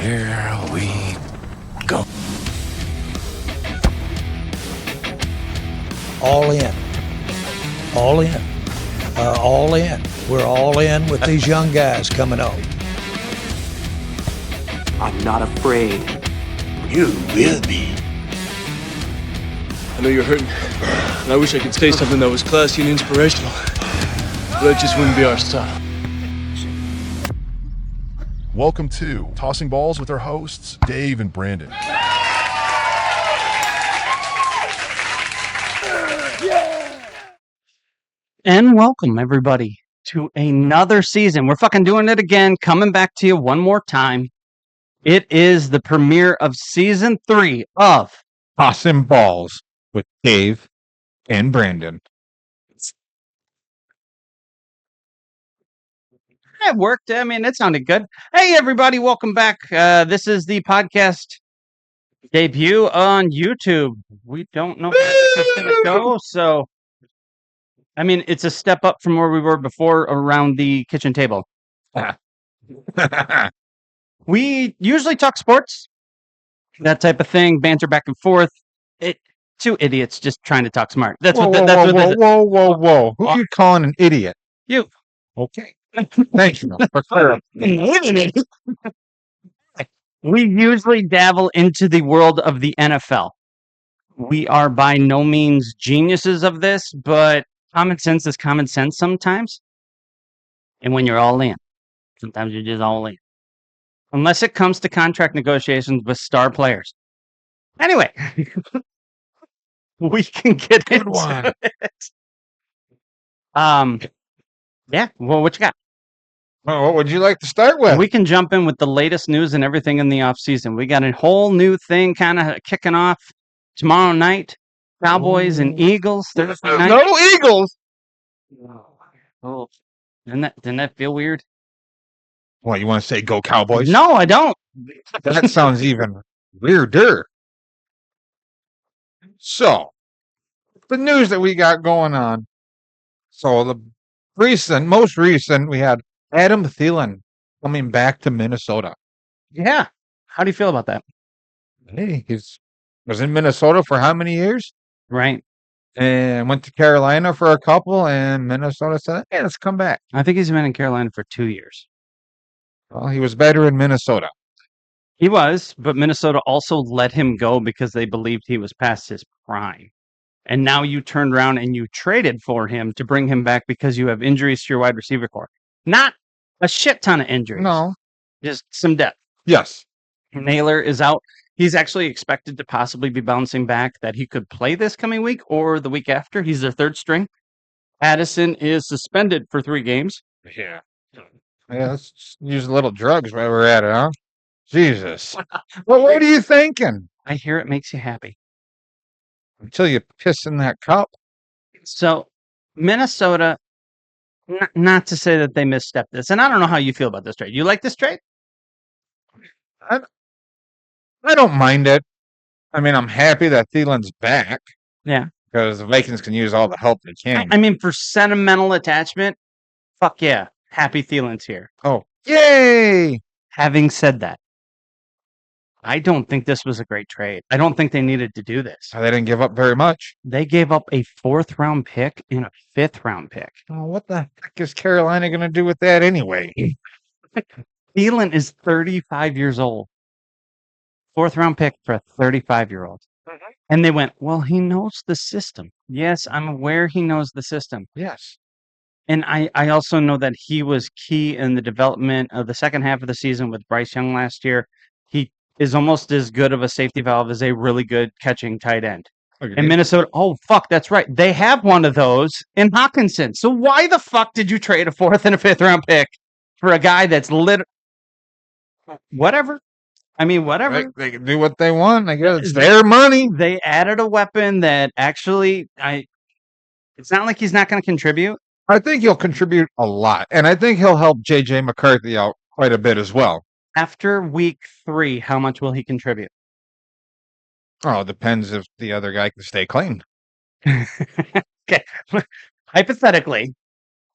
Here we go. All in. All in. All in. We're all in with these young guys coming up. I'm not afraid. You will be. I know you're hurting, and I wish I could say something that was classy and inspirational, but that just wouldn't be our style. Welcome to Tossing Balls with our hosts, Dave and Brandon. And welcome, everybody, to another season. We're fucking doing it again, coming back to you one more time. It is the premiere of Season 3 of Tossing Balls with Dave and Brandon. It worked. I mean, it sounded good. Hey, everybody, welcome back. This is the podcast debut on YouTube. We don't know how it's going to go, so... I mean, it's a step up from where we were before around the kitchen table. We usually talk sports, that type of thing, banter back and forth. Two idiots just trying to talk smart. That's what this is. Whoa. Who are you calling an idiot? You. Okay. Thank you for clarifying. We usually dabble into the world of the NFL. We are by no means geniuses of this, but common sense is common sense sometimes. And when you're all in, sometimes you're just all in. Unless it comes to contract negotiations with star players. Anyway, we can get Good into one. it. Yeah, well, what you got? Well, what would you like to start with? We can jump in with the latest news and everything in the offseason. We got a whole new thing kind of kicking off tomorrow night. Cowboys and Eagles. Thursday night. No Eagles. Oh, didn't that feel weird? What, you want to say go Cowboys? No, I don't. That sounds even weirder. So, the news that we got going on. So, the most recent, we had Adam Thielen coming back to Minnesota. Yeah. How do you feel about that? Hey, was in Minnesota for how many years? Right. And went to Carolina for a couple, and Minnesota said, hey, let's come back. I think he's been in Carolina for 2 years. Well, he was better in Minnesota. He was, but Minnesota also let him go because they believed he was past his prime. And now you turned around and you traded for him to bring him back because you have injuries to your wide receiver core. Not a shit ton of injuries. No. Just some depth. Yes. Naylor is out. He's actually expected to possibly be bouncing back, that he could play this coming week or the week after. He's their third string. Addison is suspended for 3 games. Yeah. Yeah, let's just use a little drugs while we're at it, huh? Jesus. Well, what are you thinking? I hear it makes you happy. Until you piss in that cup. So, Minnesota, not to say that they misstepped this, and I don't know how you feel about this trade. You like this trade? I don't mind it. I mean, I'm happy that Thielen's back. Yeah. Because the Vikings can use all the help they can. I mean, for sentimental attachment, fuck yeah. Happy Thielen's here. Oh, yay! Having said that, I don't think this was a great trade. I don't think they needed to do this. They didn't give up very much. They gave up a 4th-round pick and a 5th-round pick. Oh, what the heck is Carolina going to do with that anyway? Thielen is 35 years old. 4th-round pick for a 35-year-old. And they went, well, he knows the system. Yes, I'm aware he knows the system. Yes. And I also know that he was key in the development of the second half of the season with Bryce Young last year. He is almost as good of a safety valve as a really good catching tight end. In Minnesota, oh, fuck, that's right. They have one of those in Hockenson. So why the fuck did you trade a 4th and a 5th-round pick for a guy that's whatever? I mean, whatever. They can do what they want. I guess it's their money. They added a weapon that actually, it's not like he's not going to contribute. I think he'll contribute a lot. And I think he'll help J.J. McCarthy out quite a bit as well. After week 3, how much will he contribute? Oh, it depends if the other guy can stay clean. Okay. Hypothetically,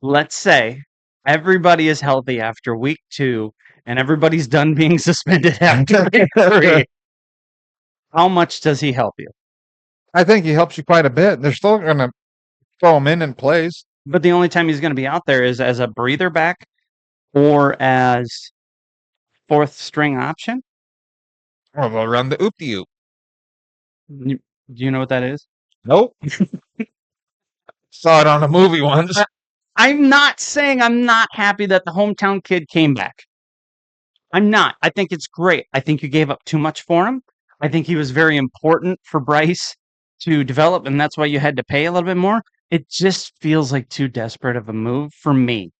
let's say everybody is healthy after week 2 and everybody's done being suspended after week 3. How much does he help you? I think he helps you quite a bit. They're still going to throw him in plays. But the only time he's going to be out there is as a breather back or as 4th string option. Or they'll run the oop-de-oop. Do you know what that is? Nope. Saw it on a movie once. I'm not saying I'm not happy that the hometown kid came back. I'm not. I think it's great. I think you gave up too much for him. I think he was very important for Bryce to develop, and that's why you had to pay a little bit more. It just feels like too desperate of a move for me.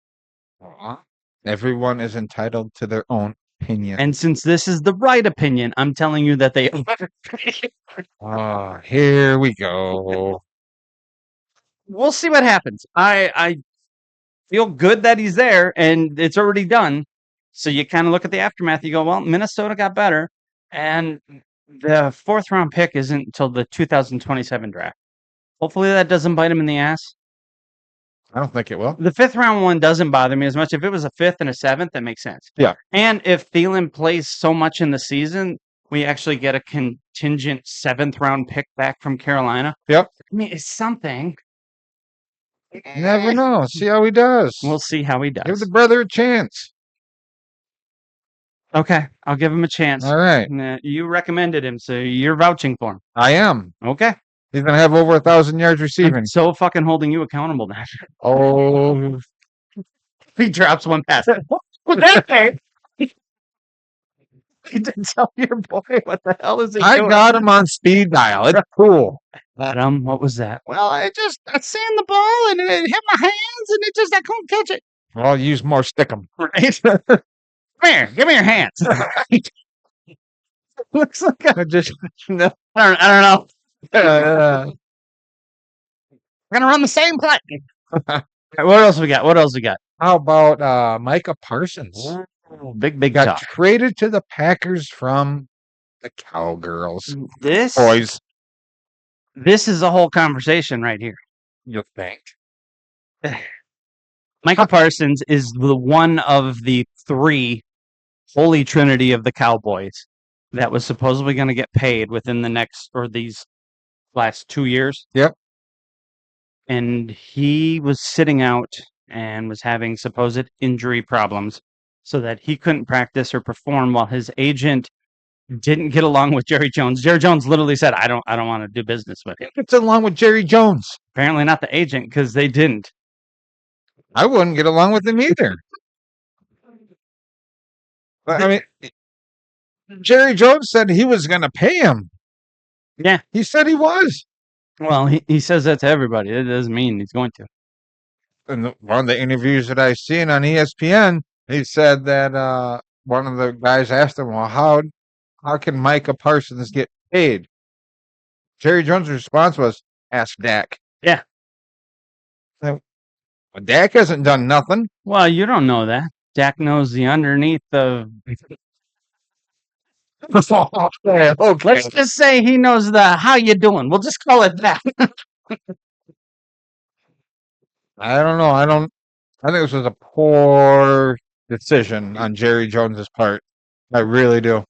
Everyone is entitled to their own opinion. And since this is the right opinion, I'm telling you that they. Here we go. We'll see what happens. I feel good that he's there, and it's already done. So you kind of look at the aftermath. You go, well, Minnesota got better, and the 4th round pick isn't until the 2027 draft. Hopefully that doesn't bite him in the ass. I don't think it will. The 5th round one doesn't bother me as much. If it was a 5th and a 7th, that makes sense. Yeah. And if Thielen plays so much in the season, we actually get a contingent 7th round pick back from Carolina. Yep. I mean, it's something. You never know. See how he does. We'll see how he Give does. the brother a chance. Okay, I'll give him a chance. All right. You recommended him, so you're vouching for him. I am. Okay. He's going to have over 1,000 yards receiving. I'm so fucking holding you accountable now. Oh, He drops one pass. What that thing? You didn't tell your boy what the hell is he I doing? got him on speed dial. It's cool. Adam, what was that? Well, I seen the ball and it hit my hands and I couldn't catch it. Well, I'll use more stickum. Right? Come here, give me your hands. Looks like I just, I don't know. uh, We're gonna run the same play. What else we got? What else we got? how about Micah Parsons? Big Got talk. traded to the Packers from the Cowgirls. This Boys, is a whole conversation right here. you think? Micah Parsons is the one of the 3 holy trinity of the Cowboys that was supposedly going to get paid within the next or these last 2 years. Yep. And he was sitting out and was having supposed injury problems so that he couldn't practice or perform while his agent didn't get along with Jerry Jones. Jerry Jones literally said, I don't want to do business with him. Gets along with Jerry Jones. Apparently not the agent because they didn't. I wouldn't get along with him either. But, I mean, Jerry Jones said he was going to pay him. Yeah. He said he was. Well, he says that to everybody. It doesn't mean he's going to. In one of the interviews that I seen on ESPN, he said that one of the guys asked him, well, how can Micah Parsons get paid? Jerry Jones' response was, ask Dak. Yeah. Well, Dak hasn't done nothing. Well, you don't know that. Dak knows the underneath of. Okay. Let's just say he knows the how you doing. We'll just call it that. I don't know. I think this was a poor decision on Jerry Jones's part. I really do.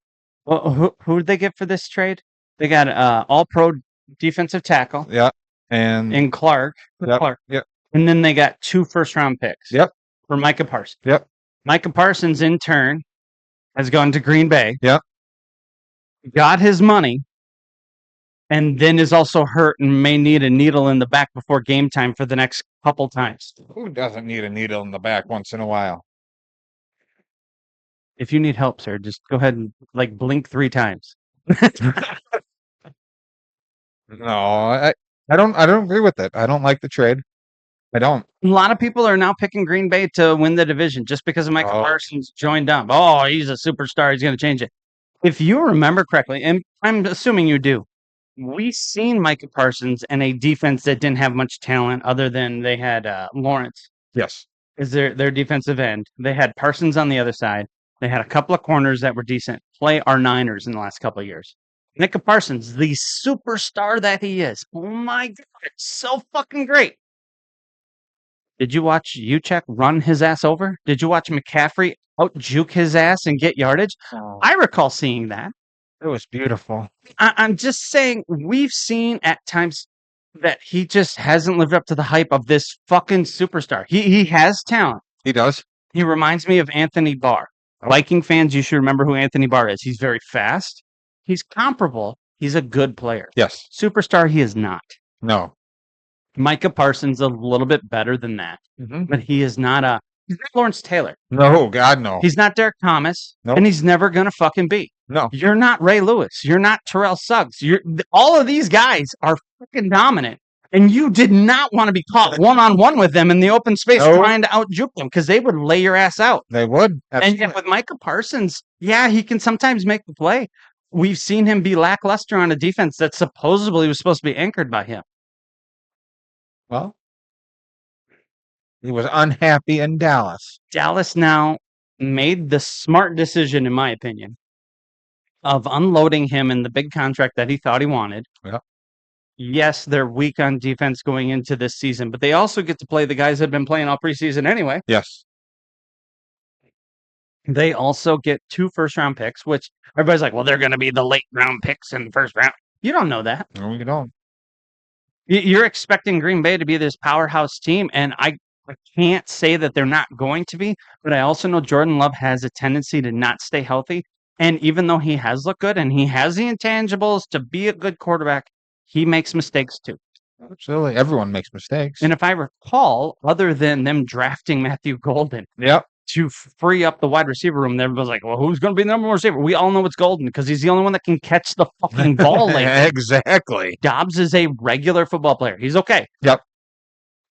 Well, who did they get for this trade? They got all-pro defensive tackle Yeah. And in Clark. Yep, Clark. yep. And then they got 2 first-round picks. Yep. For Micah Parsons. Yep. Micah Parsons, in turn, has gone to Green Bay. Yep. Got his money. And then is also hurt and may need a needle in the back before game time for the next couple times. who doesn't need a needle in the back once in a while? If you need help, sir, just go ahead and blink 3 times. No, I don't agree with it. I don't like the trade. I don't. A lot of people are now picking Green Bay to win the division just because of Micah Oh. Parsons joined up. Oh, he's a superstar. He's going to change it. If you remember correctly, and I'm assuming you do, we seen Micah Parsons in a defense that didn't have much talent other than they had Lawrence Yes. is their defensive end. They had Parsons on the other side. They had a couple of corners that were decent. Play our Niners in the last couple of years. Micah Parsons, the superstar that he is. Oh my God, it's so fucking great. Did you watch Juszczyk run his ass over? Did you watch McCaffrey out juke his ass and get yardage? Oh, I recall seeing that. it was beautiful. I'm just saying we've seen at times that he just hasn't lived up to the hype of this fucking superstar. He has talent. He does. He reminds me of Anthony Barr. Viking fans, you should remember who Anthony Barr is. He's very fast. He's comparable. He's a good player. Yes. Superstar, he is not. No. Micah Parsons a little bit better than that, but he's not Lawrence Taylor. No, God, no. He's not Derek Thomas, Nope. and he's never gonna fucking be. No. You're not Ray Lewis. You're not Terrell Suggs. All of these guys are fucking dominant, and you did not want to be caught one-on-one with them in the open space No. trying to out-juke them because they would lay your ass out. They would. And Absolutely. yet with Micah Parsons, yeah, he can sometimes make the play. We've seen him be lackluster on a defense that supposedly was supposed to be anchored by him. Well, he was unhappy in Dallas. Dallas now made the smart decision, in my opinion, of unloading him in the big contract that he thought he wanted. Yep. Yes, they're weak on defense going into this season, but they also get to play the guys that have been playing all preseason anyway. Yes. They also get 2 first-round picks, which everybody's like, well, they're going to be the late-round picks in the first round. You don't know that. No, you don't. You're expecting Green Bay to be this powerhouse team, and I can't say that they're not going to be, but I also know Jordan Love has a tendency to not stay healthy. And even though he has looked good and he has the intangibles to be a good quarterback, he makes mistakes too. Absolutely. Everyone makes mistakes. And if I recall, other than them drafting Matthew Golden Yep. to free up the wide receiver room, everybody's like, well, who's going to be the number 1 receiver? We all know it's Golden because he's the only one that can catch the fucking ball lately. Exactly. Dobbs is a regular football player. He's okay. Yep.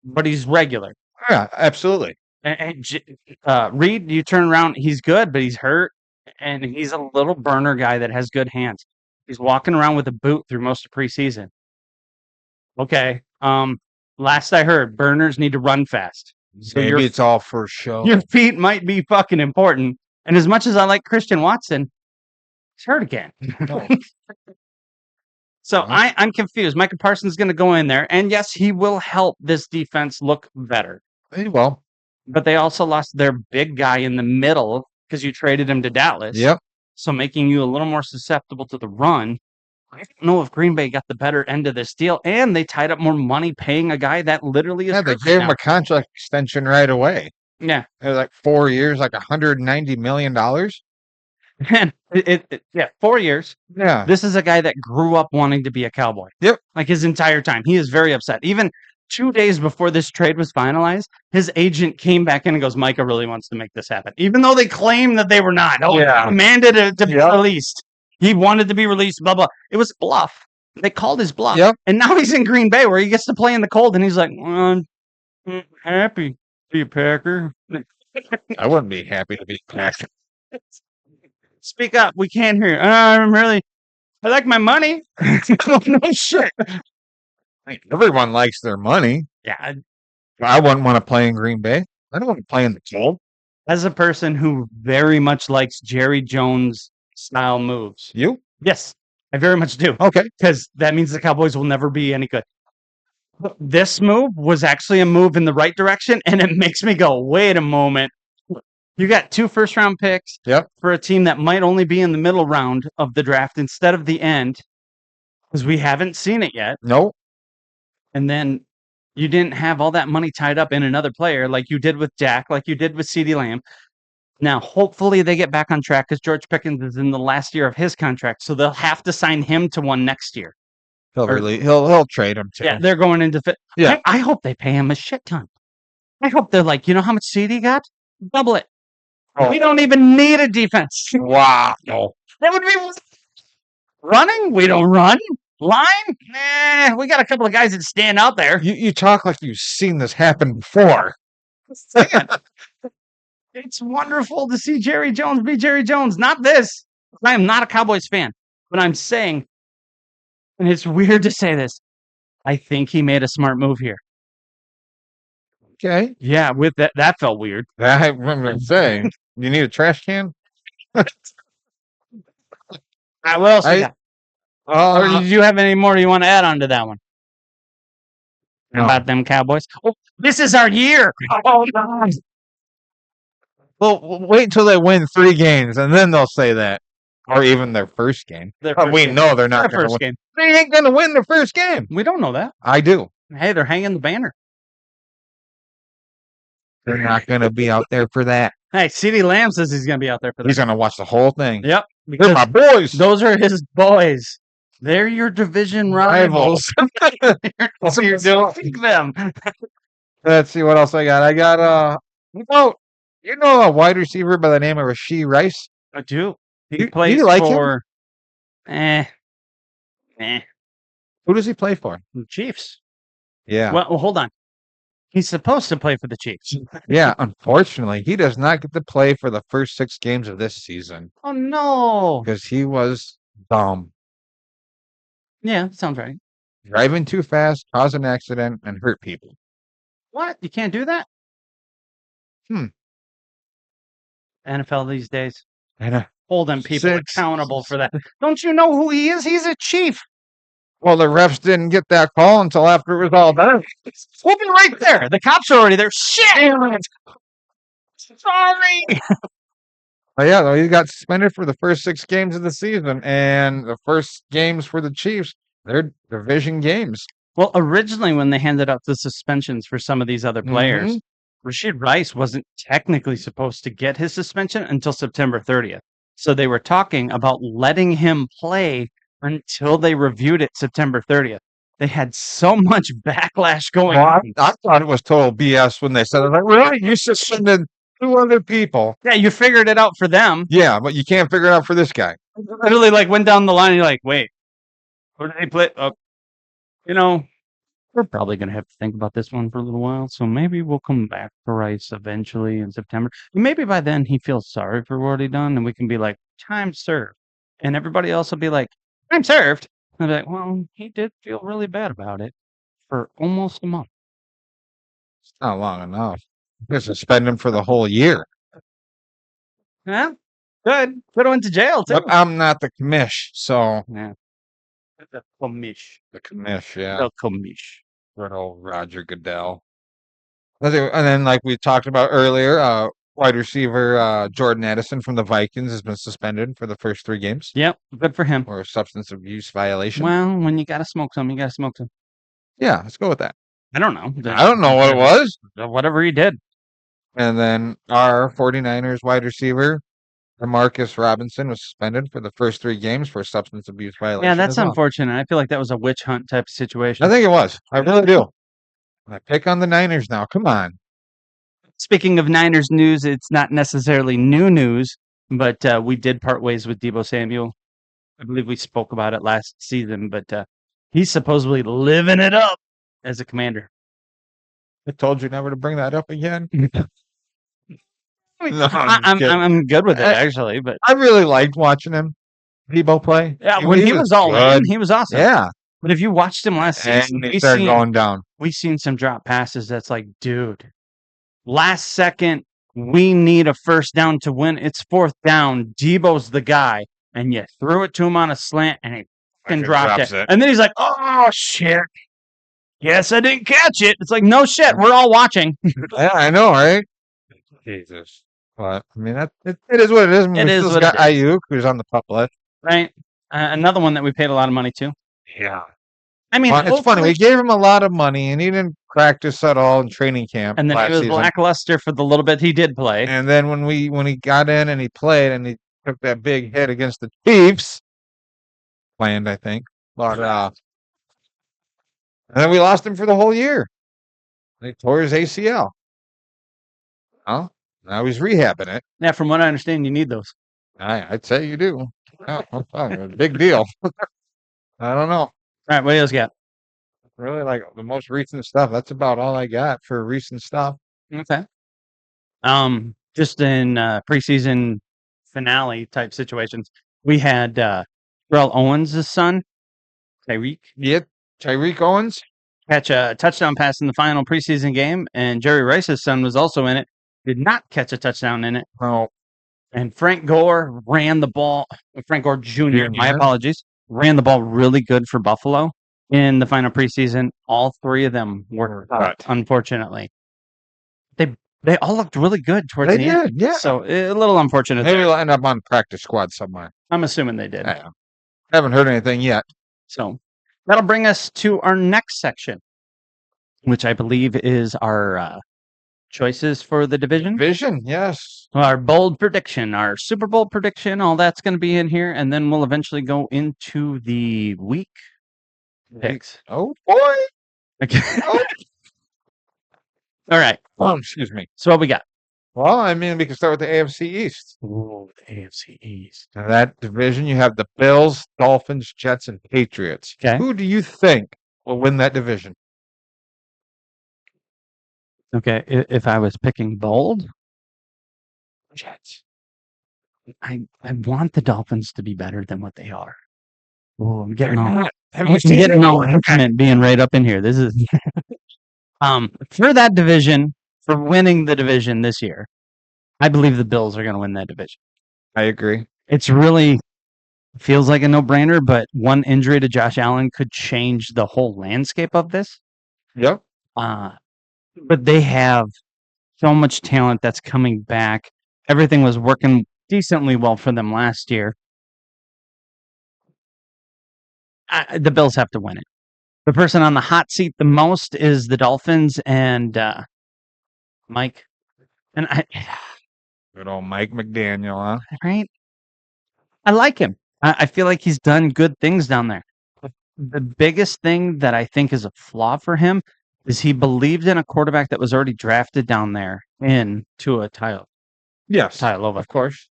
But he's regular. Yeah, absolutely. And Reed, you turn around, he's good, but he's hurt, and he's a little burner guy that has good hands. He's walking around with a boot through most of preseason. Okay. Last I heard, burners need to run fast. So Maybe it's all for show. your feet might be fucking important. And as much as I like Christian Watson, he's hurt again. No. So I'm confused. Micah Parsons is going to go in there, and yes, he will help this defense look better. Well, But they also lost their big guy in the middle because you traded him to Dallas. yep. So making you a little more susceptible to the run. I don't know if Green Bay got the better end of this deal, and they tied up more money paying a guy that literally is Yeah, they hurt gave him now. a contract extension right away. Yeah. It was like 4 years, like $190 million. And 4 years. Yeah. This is a guy that grew up wanting to be a Cowboy. Yep. Like his entire time. He is very upset. Even 2 days before this trade was finalized, his agent came back in and goes, Micah really wants to make this happen. Even though they claim that they were not. Oh, Yeah. he demanded to be Yep. released. He wanted to be released, blah, blah. It was bluff. They called his bluff. Yep. And now he's in Green Bay where he gets to play in the cold, and he's like, I'm happy to be a Packer. I wouldn't be happy to be back. Speak up. We can't hear you. I like my money. No shit. Everyone likes their money. Yeah. I wouldn't want to play in Green Bay. I don't want to play in the cold. As a person who very much likes Jerry Jones style moves. You? Yes, I very much do. Okay. Because that means the Cowboys will never be any good. This move was actually a move in the right direction, and it makes me go, wait a moment. You got 2 first-round picks Yep. for a team that might only be in the middle round of the draft instead of the end, because we haven't seen it yet. No. And then you didn't have all that money tied up in another player like you did with Jack, like you did with CeeDee Lamb. Now, hopefully they get back on track because George Pickens is in the last year of his contract, so they'll have to sign him to one next year. He'll trade him too. Yeah, they're going into fit. Yeah. I hope they pay him a shit ton. I hope they're like, you know how much CD got? Double it. Oh. We don't even need a defense. Wow. No. That would be running. We don't run. Line? We got a couple of guys that stand out there. You talk like you've seen this happen before. It's wonderful to see Jerry Jones be Jerry Jones. Not this. I am not a Cowboys fan, but I'm saying, and it's weird to say this, I think he made a smart move here. Okay. Yeah, with that felt weird. I remember saying, you need a trash can? What else you got? Or did you have any more you want to add on to that one? How about them Cowboys? Oh, this is our year. Oh, God. Well, wait until they win 3 games, and then they'll say that, or even their first game. Their But first we game. know they're not Their going to first win. game. They ain't going to win their first game. We don't know that. I do. Hey, they're hanging the banner. They're not going to be out there for that. Hey, CeeDee Lamb says he's going to be out there for He's that. going to watch the whole thing. Yep. They're Because my boys. those are his boys. They're your division rivals. So you're doing. Pick them. Let's see what else I got. I got you know a wide receiver by the name of Rashee Rice. I do. He Do you plays like him? for Who does he play for? the Chiefs. Yeah, Well, hold on. He's supposed to play for the Chiefs. yeah. Unfortunately, he does not get to play for the first 6 games of this season Oh no. because he was dumb, Yeah, sounds right. driving too fast, caused an accident, and hurt people. What? You can't do that? Hmm. NFL these days. And Holding people 6 accountable for that. Don't you know who he is? He's a chief. well, the refs didn't get that call until after it was all done. We'll be right there. The cops are already there. Shit. Sorry. But yeah, though, he got suspended for the first 6 games of the season, and the first games for the Chiefs, they're division games. Well, originally when they handed out the suspensions for some of these other players, Mhm. Rashid Rice wasn't technically supposed to get his suspension until September 30th. So they were talking about letting him play until they reviewed it September 30th. They had so much backlash going Well, on. I thought it was total BS when they said it. Like, really? You suspended 2 other people? Yeah, you figured it out for them. Yeah, but you can't figure it out for this guy. Literally, like, went down the line and you're like, wait, who did they play? You know, we're probably going to have to think about this one for a little while. So maybe we'll come back to Rice eventually in September. Maybe by then he feels sorry for what he done and we can be like, time served. And everybody else will be like, time served. And I'll be like, well, he did feel really bad about it for almost a month. It's not long enough. You can suspend him for the whole year. Yeah, good. Could have went to jail too. But I'm not the commish, so Yeah. The commish. the commish, yeah. The commish. Good old Roger Goodell. And then, like we talked about earlier, wide receiver Jordan Addison from the Vikings has been suspended for the first 3 games Yep, good for him. for a substance abuse violation. Well, when you got to smoke some, you got to smoke some. Yeah, let's go with that. I don't know. I don't know what it was. Whatever he did. And then our 49ers wide receiver, Demarcus Robinson, was suspended for the first 3 games for a substance abuse violation. Yeah, that's as well. unfortunate. I feel like that was a witch hunt type of situation. I think it was. I really do. I pick on the Niners now. Come on. Speaking of Niners news, it's not necessarily new news, but we did part ways with Deebo Samuel. I believe we spoke about it last season, but he's supposedly living it up as a commander. I told you never to bring that up again. I mean, No, I'm kidding. I'm good with it I- actually, but I really liked watching him. Debo play. yeah, when he was all in, good. he was awesome. Yeah. But if you watched him last season, And he started going down. we've seen some drop passes that's like, dude, last second, we need a first down to win. It's 4th down. Debo's the guy. And you threw it to him on a slant and he fucking dropped drops it. it. And then he's like, oh, shit. Yes, I didn't catch it. It's like, no shit. We're all watching. Yeah, I know, right? Jesus. But I mean, it is what it is. I mean, It we is still what got it is. Ayuk, who's on the pup list. Right? Another one that we paid a lot of money to. Yeah. I mean, Well, it's funny. hopefully- We gave him a lot of money, and he didn't practice at all in training camp and then last he was season. lackluster for the little bit he did play. And then when he got in and he played and he took that big hit against the Chiefs, planned, I think. But and then we lost him for the whole year. They tore his ACL. Oh, now he's rehabbing it. Yeah, from what I understand, you need those. I'd say you do. Yeah, big deal. I don't know. All right, what else you got? Really, like the most recent stuff. That's about all I got for recent stuff. Okay. Just in preseason finale type situations, we had Terrell Owens' son, Tyreek, Yeah, Tyreek Owens. catch a touchdown pass in the final preseason game, and Jerry Rice's son was also in it. Did not catch a touchdown in it. Oh, And Frank Gore ran the ball. Frank Gore Jr. My Junior. apologies. Ran the ball really good for Buffalo. in the final preseason. All three of them were cut, Cut. unfortunately. They all looked really good towards They the end. did, yeah. So a little unfortunate. Maybe there. they'll end up on practice squad somewhere. I'm assuming they did. Yeah. Haven't heard anything yet. So that'll bring us to our next section, which I believe is our choices for the division. Vision, yes. Our bold prediction, our Super Bowl prediction, all that's going to be in here. And then we'll eventually go into the week picks. Oh boy. Okay. Oh, All right. excuse me. So what we got? Well, I mean, we can start with the AFC East. Oh, the AFC East. In that division, you have the Bills, Dolphins, Jets, and Patriots. Okay. Who do you think will win that division? Okay. If I was picking bold, Jets. I want the Dolphins to be better than what they are. Oh, I'm getting all Have I'm getting all intimate being right up in here. This is for that division, for winning the division this year. I believe the Bills are going to win that division. I agree. It's really feels like a no-brainer, but one injury to Josh Allen could change the whole landscape of this. Yep. But they have so much talent that's coming back. Everything was working decently well for them last year. The Bills have to win it. The person on the hot seat the most is the Dolphins and Mike. And Good old Mike McDaniel, huh? right? I like him. I feel like he's done good things down there. The biggest thing that I think is a flaw for him is he believed in a quarterback that was already drafted down there in Tua Yes. Tagovailoa. Of course.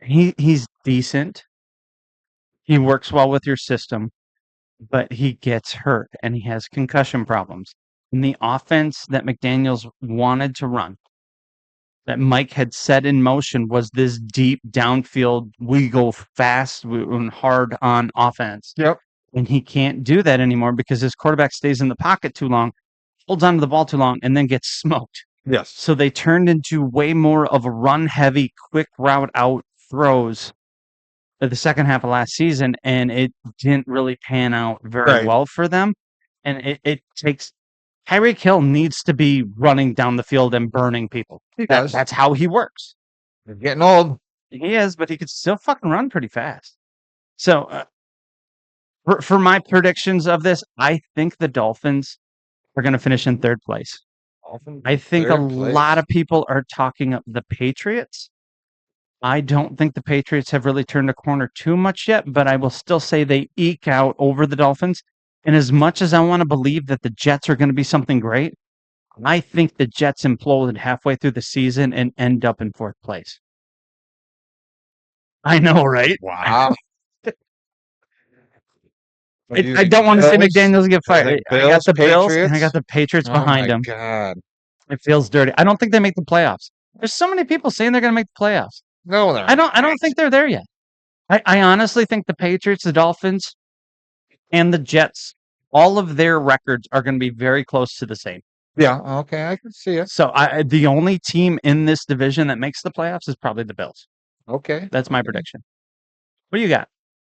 He's decent. He works well with your system, but he gets hurt and he has concussion problems. And the offense that McDaniels wanted to run, that Mike had set in motion, was this deep downfield, we go fast and hard on offense. Yep. And he can't do that anymore because his quarterback stays in the pocket too long, holds onto the ball too long, and then gets smoked. Yes. So they turned into way more of a run-heavy, quick route out throws at the second half of last season, and it didn't really pan out very Right. well for them. And it takes Tyreek Hill needs to be running down the field and burning people. He does. That's how he works. You're getting old. He is, but he could still fucking run pretty fast. So for my predictions of this, I think the Dolphins are going to finish in third place. I think a lot of people are talking up the Patriots. I don't think the Patriots have really turned a corner too much yet, but I will still say they eke out over the Dolphins. And as much as I want to believe that the Jets are going to be something great, I think the Jets imploded halfway through the season and end up in fourth place. I know, right? Wow. I don't want to see McDaniels get fired. I got the Bills and I Patriots? got the Patriots behind him. God. It feels dirty. I don't think they make the playoffs. There's so many people saying they're going to make the playoffs. No, they're I don't think they're there yet. I honestly think the Patriots, the Dolphins, and the Jets, all of their records are going to be very close to the same. Yeah, okay, I can see it. So the only team in this division that makes the playoffs is probably the Bills. Okay. That's my prediction. What do you got?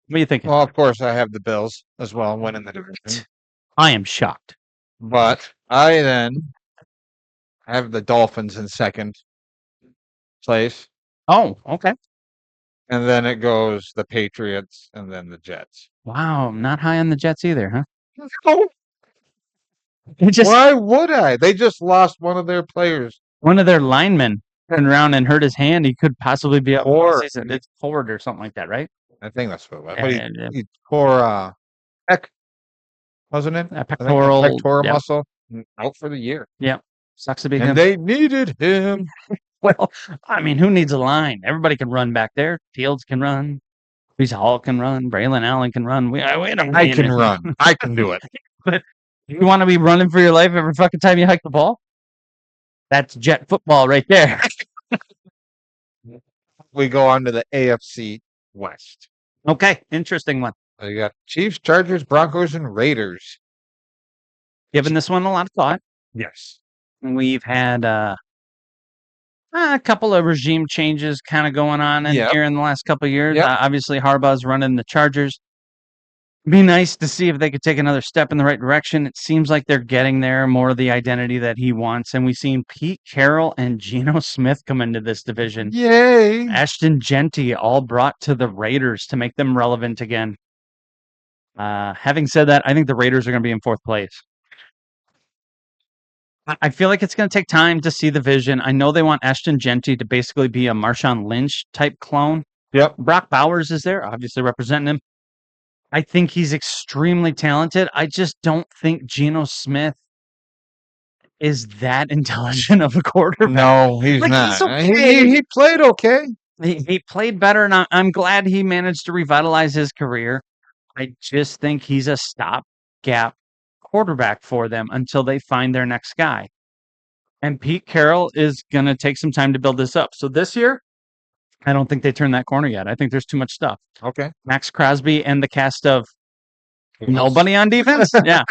What are you thinking? Well, of course, I have the Bills as well winning the division. I am shocked. But I then have the Dolphins in second place. Oh, okay. And then it goes the Patriots and then the Jets. Wow, not high on the Jets either, huh? They just Why would I? They just lost one of their players. one of their linemen turned around and hurt his hand. He could possibly be out for the Ford. season. It's Ford or something like that, right? I think that's what it was. But Yeah. he tore pec, wasn't it? A I think the pectoral, pectoral yeah. muscle out for the year. Sucks to be And him. they needed him. Well, I mean, who needs a line? Everybody can run back there. Fields can run. Brees Hall can run. Braylon Allen can run. We don't I need can it. run. I can do it. You want to be running for your life every fucking time you hike the ball? That's Jet football right there. We go on to the AFC West. Okay, interesting one. You got Chiefs, Chargers, Broncos, and Raiders. Giving this one a lot of thought. Yes. We've had a couple of regime changes kind of going on in Yep. here in the last couple of years. Yep. Obviously, Harbaugh's running the Chargers. Be nice to see if they could take another step in the right direction. It seems like they're getting there, more of the identity that he wants. And we've seen Pete Carroll and Geno Smith come into this division. Yay! Ashton Genty all brought to the Raiders to make them relevant again. Having said that, I think the Raiders are going to be in 4th place. I feel like it's going to take time to see the vision. I know they want Ashton Genty to basically be a Marshawn Lynch type clone. Yep. Brock Bowers is there, obviously representing him. I think he's extremely talented. I just don't think Geno Smith is that intelligent of a quarterback. No, he's Like, not. he's okay. He played okay. He played better, and I'm glad he managed to revitalize his career. I just think he's a stopgap quarterback for them until they find their next guy. And Pete Carroll is going to take some time to build this up. So this year, I don't think they turn that corner yet. I think there's too much stuff. Okay. Max Crosby and the cast of nobody on defense. Yeah.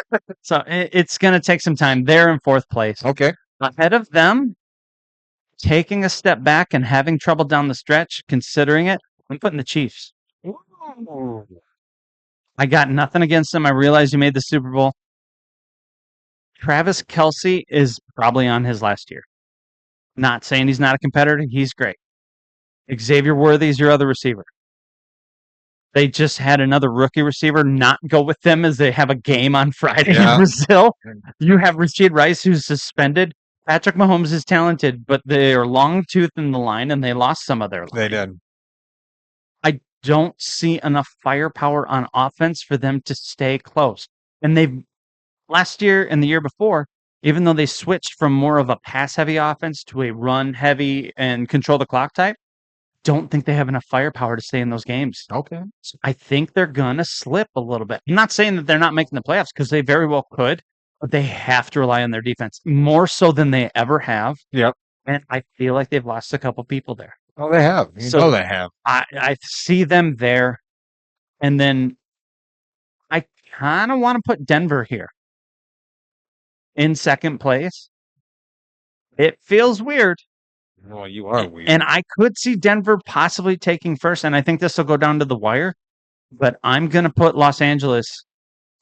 So it's going to take some time. They're in 4th place. Okay. Ahead of them, taking a step back and having trouble down the stretch, considering it, I'm putting the Chiefs. I got nothing against them. I realize you made the Super Bowl. Travis Kelce is probably on his last year. Not saying he's not a competitor. He's great. Xavier Worthy is your other receiver. They just had another rookie receiver not go with them as they have a game on Friday in Brazil. You have Rashid Rice, who's suspended. Patrick Mahomes is talented, but they are long tooth in the line, and they lost some of their line. They did. I don't see enough firepower on offense for them to stay close. And they've last year and the year before, even though they switched from more of a pass-heavy offense to a run-heavy and control the clock type, don't think they have enough firepower to stay in those games. Okay. So I think they're going to slip a little bit. I'm not saying that they're not making the playoffs because they very well could, but they have to rely on their defense more so than they ever have. Yep. And I feel like they've lost a couple people there. Oh, they have. You So- know they have. I see them there. And then I kind of want to put Denver here in 2nd place. It feels weird. Well, you are weird. And I could see Denver possibly taking first, and I think this will go down to the wire. But I'm going to put Los Angeles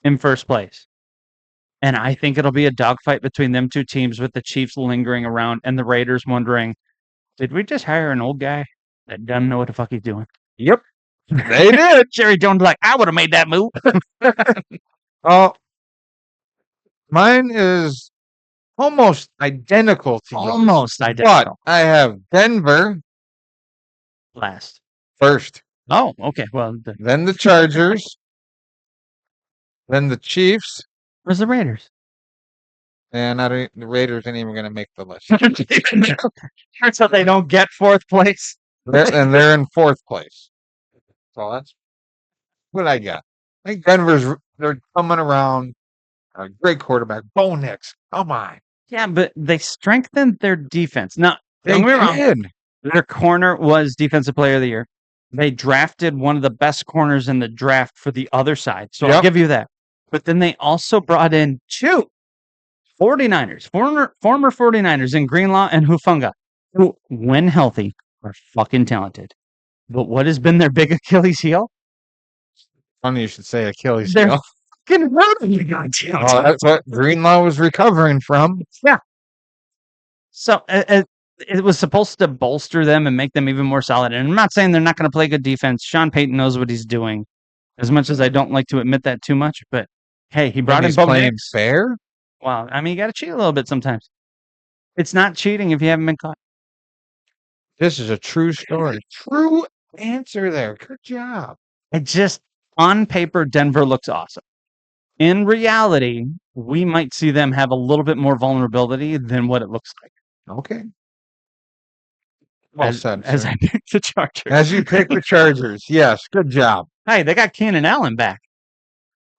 in 1st place. And I think it'll be a dogfight between them two teams with the Chiefs lingering around and the Raiders wondering, did we just hire an old guy that doesn't know what the fuck he's doing? Yep. They did. Jerry Jones like, I would have made that move. Oh, mine is almost identical to yours. Almost But identical. I have Denver Last. first, Oh, okay. Well, then the Chargers, then the Chiefs, where's the Raiders? and the Raiders ain't even going to make the list. So they don't get 4th place. They're in 4th place. So that's what I got. I think they're coming around. A great quarterback, Bo Nix. Come on. Yeah, but they strengthened their defense. Now, They don't get me wrong, did. their corner was Defensive Player of the Year. They drafted one of the best corners in the draft for the other side. So I'll Yep. give you that. But then they also brought in 2 49ers, former 49ers in Greenlaw and Hufunga, who, when healthy, are fucking talented. But what has been their big Achilles heel? Funny you should say Achilles They're heel. fucking hurting the goddamn Oh, that's what Greenlaw was recovering from. So it was supposed to bolster them and make them even more solid. And I'm not saying they're not going to play good defense. Sean Payton knows what he's doing. As much as I don't like to admit that too much, but hey, he brought When in he's Bo playing Nix. fair. Well, I mean, you got to cheat a little bit sometimes. It's not cheating if you haven't been caught. This is a true story. True answer there. Good job. It just on paper, Denver looks awesome. In reality, we might see them have a little bit more vulnerability than what it looks like. Okay. Well as, said. as sir. I pick the Chargers. As you pick the Chargers. Yes. Good job. Hey, they got Keenan Allen back.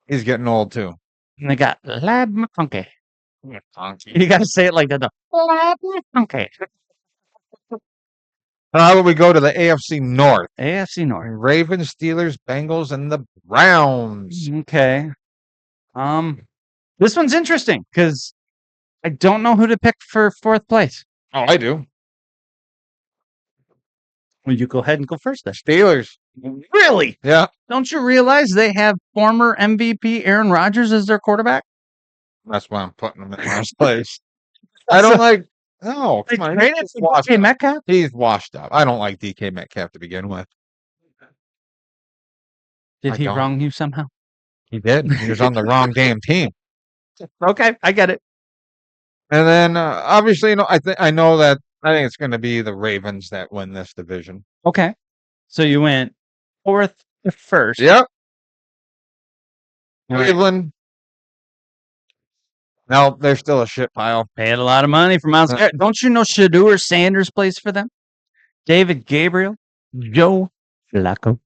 He's getting old too. And they got Lad McConkey. You got to say it like that, though. Lad McConkey. How about we go to the AFC North? AFC North. Ravens, Steelers, Bengals, and the Browns. Okay. This one's interesting because I don't know who to pick for 4th place. Oh, I do. Well, you go ahead and go first then. Steelers. Really? Yeah, Don't you realize they have former MVP Aaron Rodgers as their quarterback? that's why I'm putting him in last place. I don't like. No, They come on. traded He's for washed DK up. Metcalf? He's washed up. I don't like DK Metcalf to begin with. Did I he don't. wrong you somehow? He did. He was on the wrong damn team. Okay, I get it. And then obviously, I think it's going to be the Ravens that win this division. Okay. So you went 4th to 1st. Yep. All right. Cleveland. No, they're still a shit pile. Paid a lot of money for Miles Garrett. Don't you know Shedeur Sanders plays for them? David Gabriel, Joe Flacco.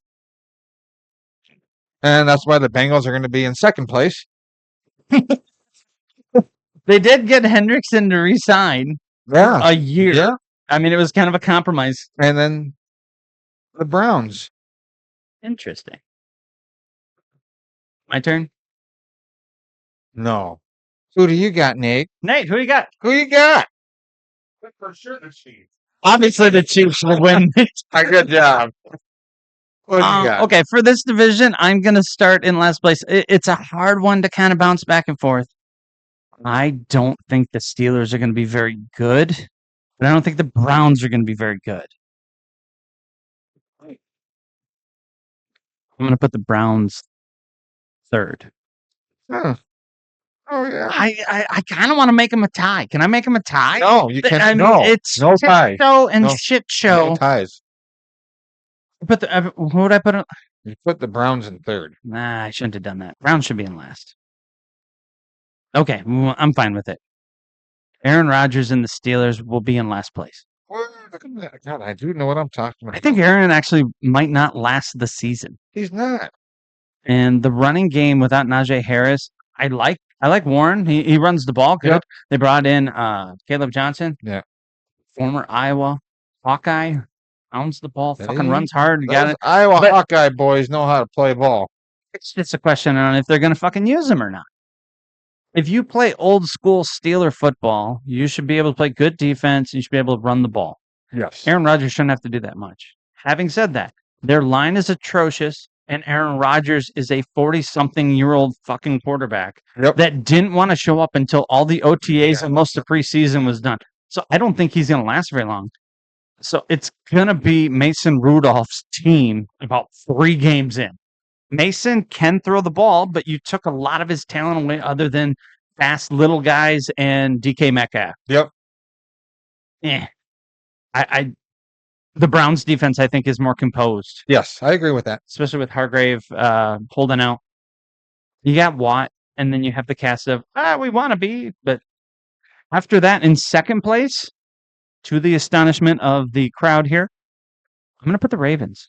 And that's why the Bengals are going to be in second place. They did get Hendrickson to resign Yeah. a year. Yeah. I mean, it was kind of a compromise. And then the Browns. Interesting. My turn. No. Who do you got, Nate? Nate, who you got? Who you got? For sure the Chiefs. Obviously, the Chiefs will win. Good job. What do you got? Okay, for this division, I'm going to start in last place. It's a hard one to kind of bounce back and forth. I don't think the Steelers are going to be very good, but I don't think the Browns are going to be very good. I'm going to put the Browns third. Huh. Oh yeah. I kind of want to make them a tie. Can I make them a tie? No, you can't. I mean, No, it's no shit tie. show and No. shit show. No ties. But who would I put on? You put the Browns in third. Nah, I shouldn't have done that. Browns should be in last. Okay, I'm fine with it. Aaron Rodgers and the Steelers will be in last place. God, I do know what I'm talking about. I think Aaron actually might not last the season. He's not. And the running game without Najee Harris, I like Warren. He runs the ball good. Yep. They brought in Caleb Johnson. Yeah. Former Iowa Hawkeye. Owns the ball, fucking Hey, runs hard. You got Those it. Iowa But- Hawkeye boys know how to play ball. It's just a question on if they're going to fucking use him or not. If you play old school Steeler football, you should be able to play good defense. And you should be able to run the ball. Yes. Aaron Rodgers shouldn't have to do that much. Having said that, their line is atrocious, and Aaron Rodgers is a 40-something-year-old fucking quarterback Yep. that didn't want to show up until all the OTAs and most of preseason was done. So I don't think he's going to last very long. So it's going to be Mason Rudolph's team about 3 games in. Mason can throw the ball, but you took a lot of his talent away other than fast little guys and DK Metcalf. Yep. The Browns defense, I think, is more composed, Yes, I agree with that. especially with Hargrave holding out. You got Watt, and then you have the cast of, we want to be. But after that, in second place, to the astonishment of the crowd here, I'm going to put the Ravens.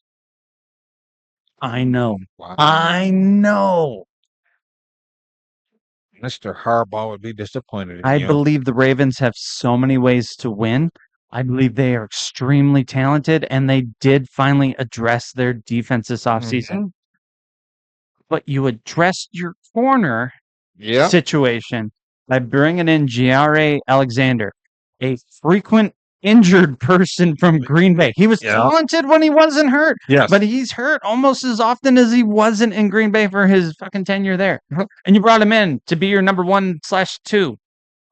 I know. Wow. I know. Mr. Harbaugh would be disappointed in I you. believe the Ravens have so many ways to win. I believe they are extremely talented, and they did finally address their defense this offseason. But you addressed your corner Yeah. situation by bringing in J.R.A. Alexander, a frequent injured person from Green Bay. He was Yeah. talented when he wasn't hurt, Yes. but he's hurt almost as often as he wasn't in Green Bay for his fucking tenure there. Mhm. And you brought him in to be your number 1/2.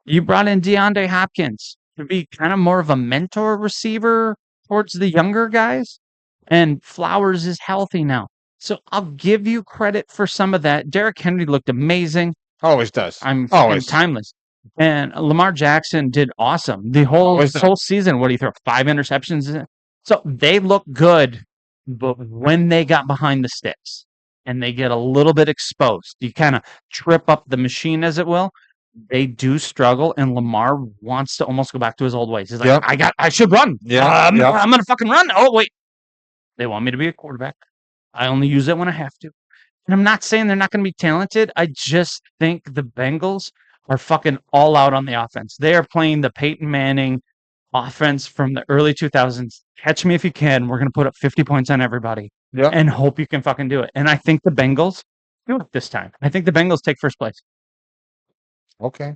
You brought in DeAndre Hopkins to be kind of more of a mentor receiver towards the younger guys. And Flowers is healthy now. So I'll give you credit for some of that. Derrick Henry looked amazing. Always does. I'm fucking Always. timeless. And Lamar Jackson did awesome. The whole Always does. whole season, what do you throw? 5 interceptions? So they look good, but when they got behind the sticks and they get a little bit exposed, you kind of trip up the machine, as it will. They do struggle, and Lamar wants to almost go back to his old ways. He's like, Yep. I should run. Yeah, I'm yep. gonna fucking run. Oh wait, they want me to be a quarterback. I only use it when I have to. And I'm not saying they're not going to be talented. I just think the Bengals are fucking all out on the offense. They are playing the Peyton Manning offense from the early 2000s. Catch me if you can. We're going to put up 50 points on everybody Yeah. and hope you can fucking do it. And I think the Bengals do it this time. I think the Bengals take first place. Okay.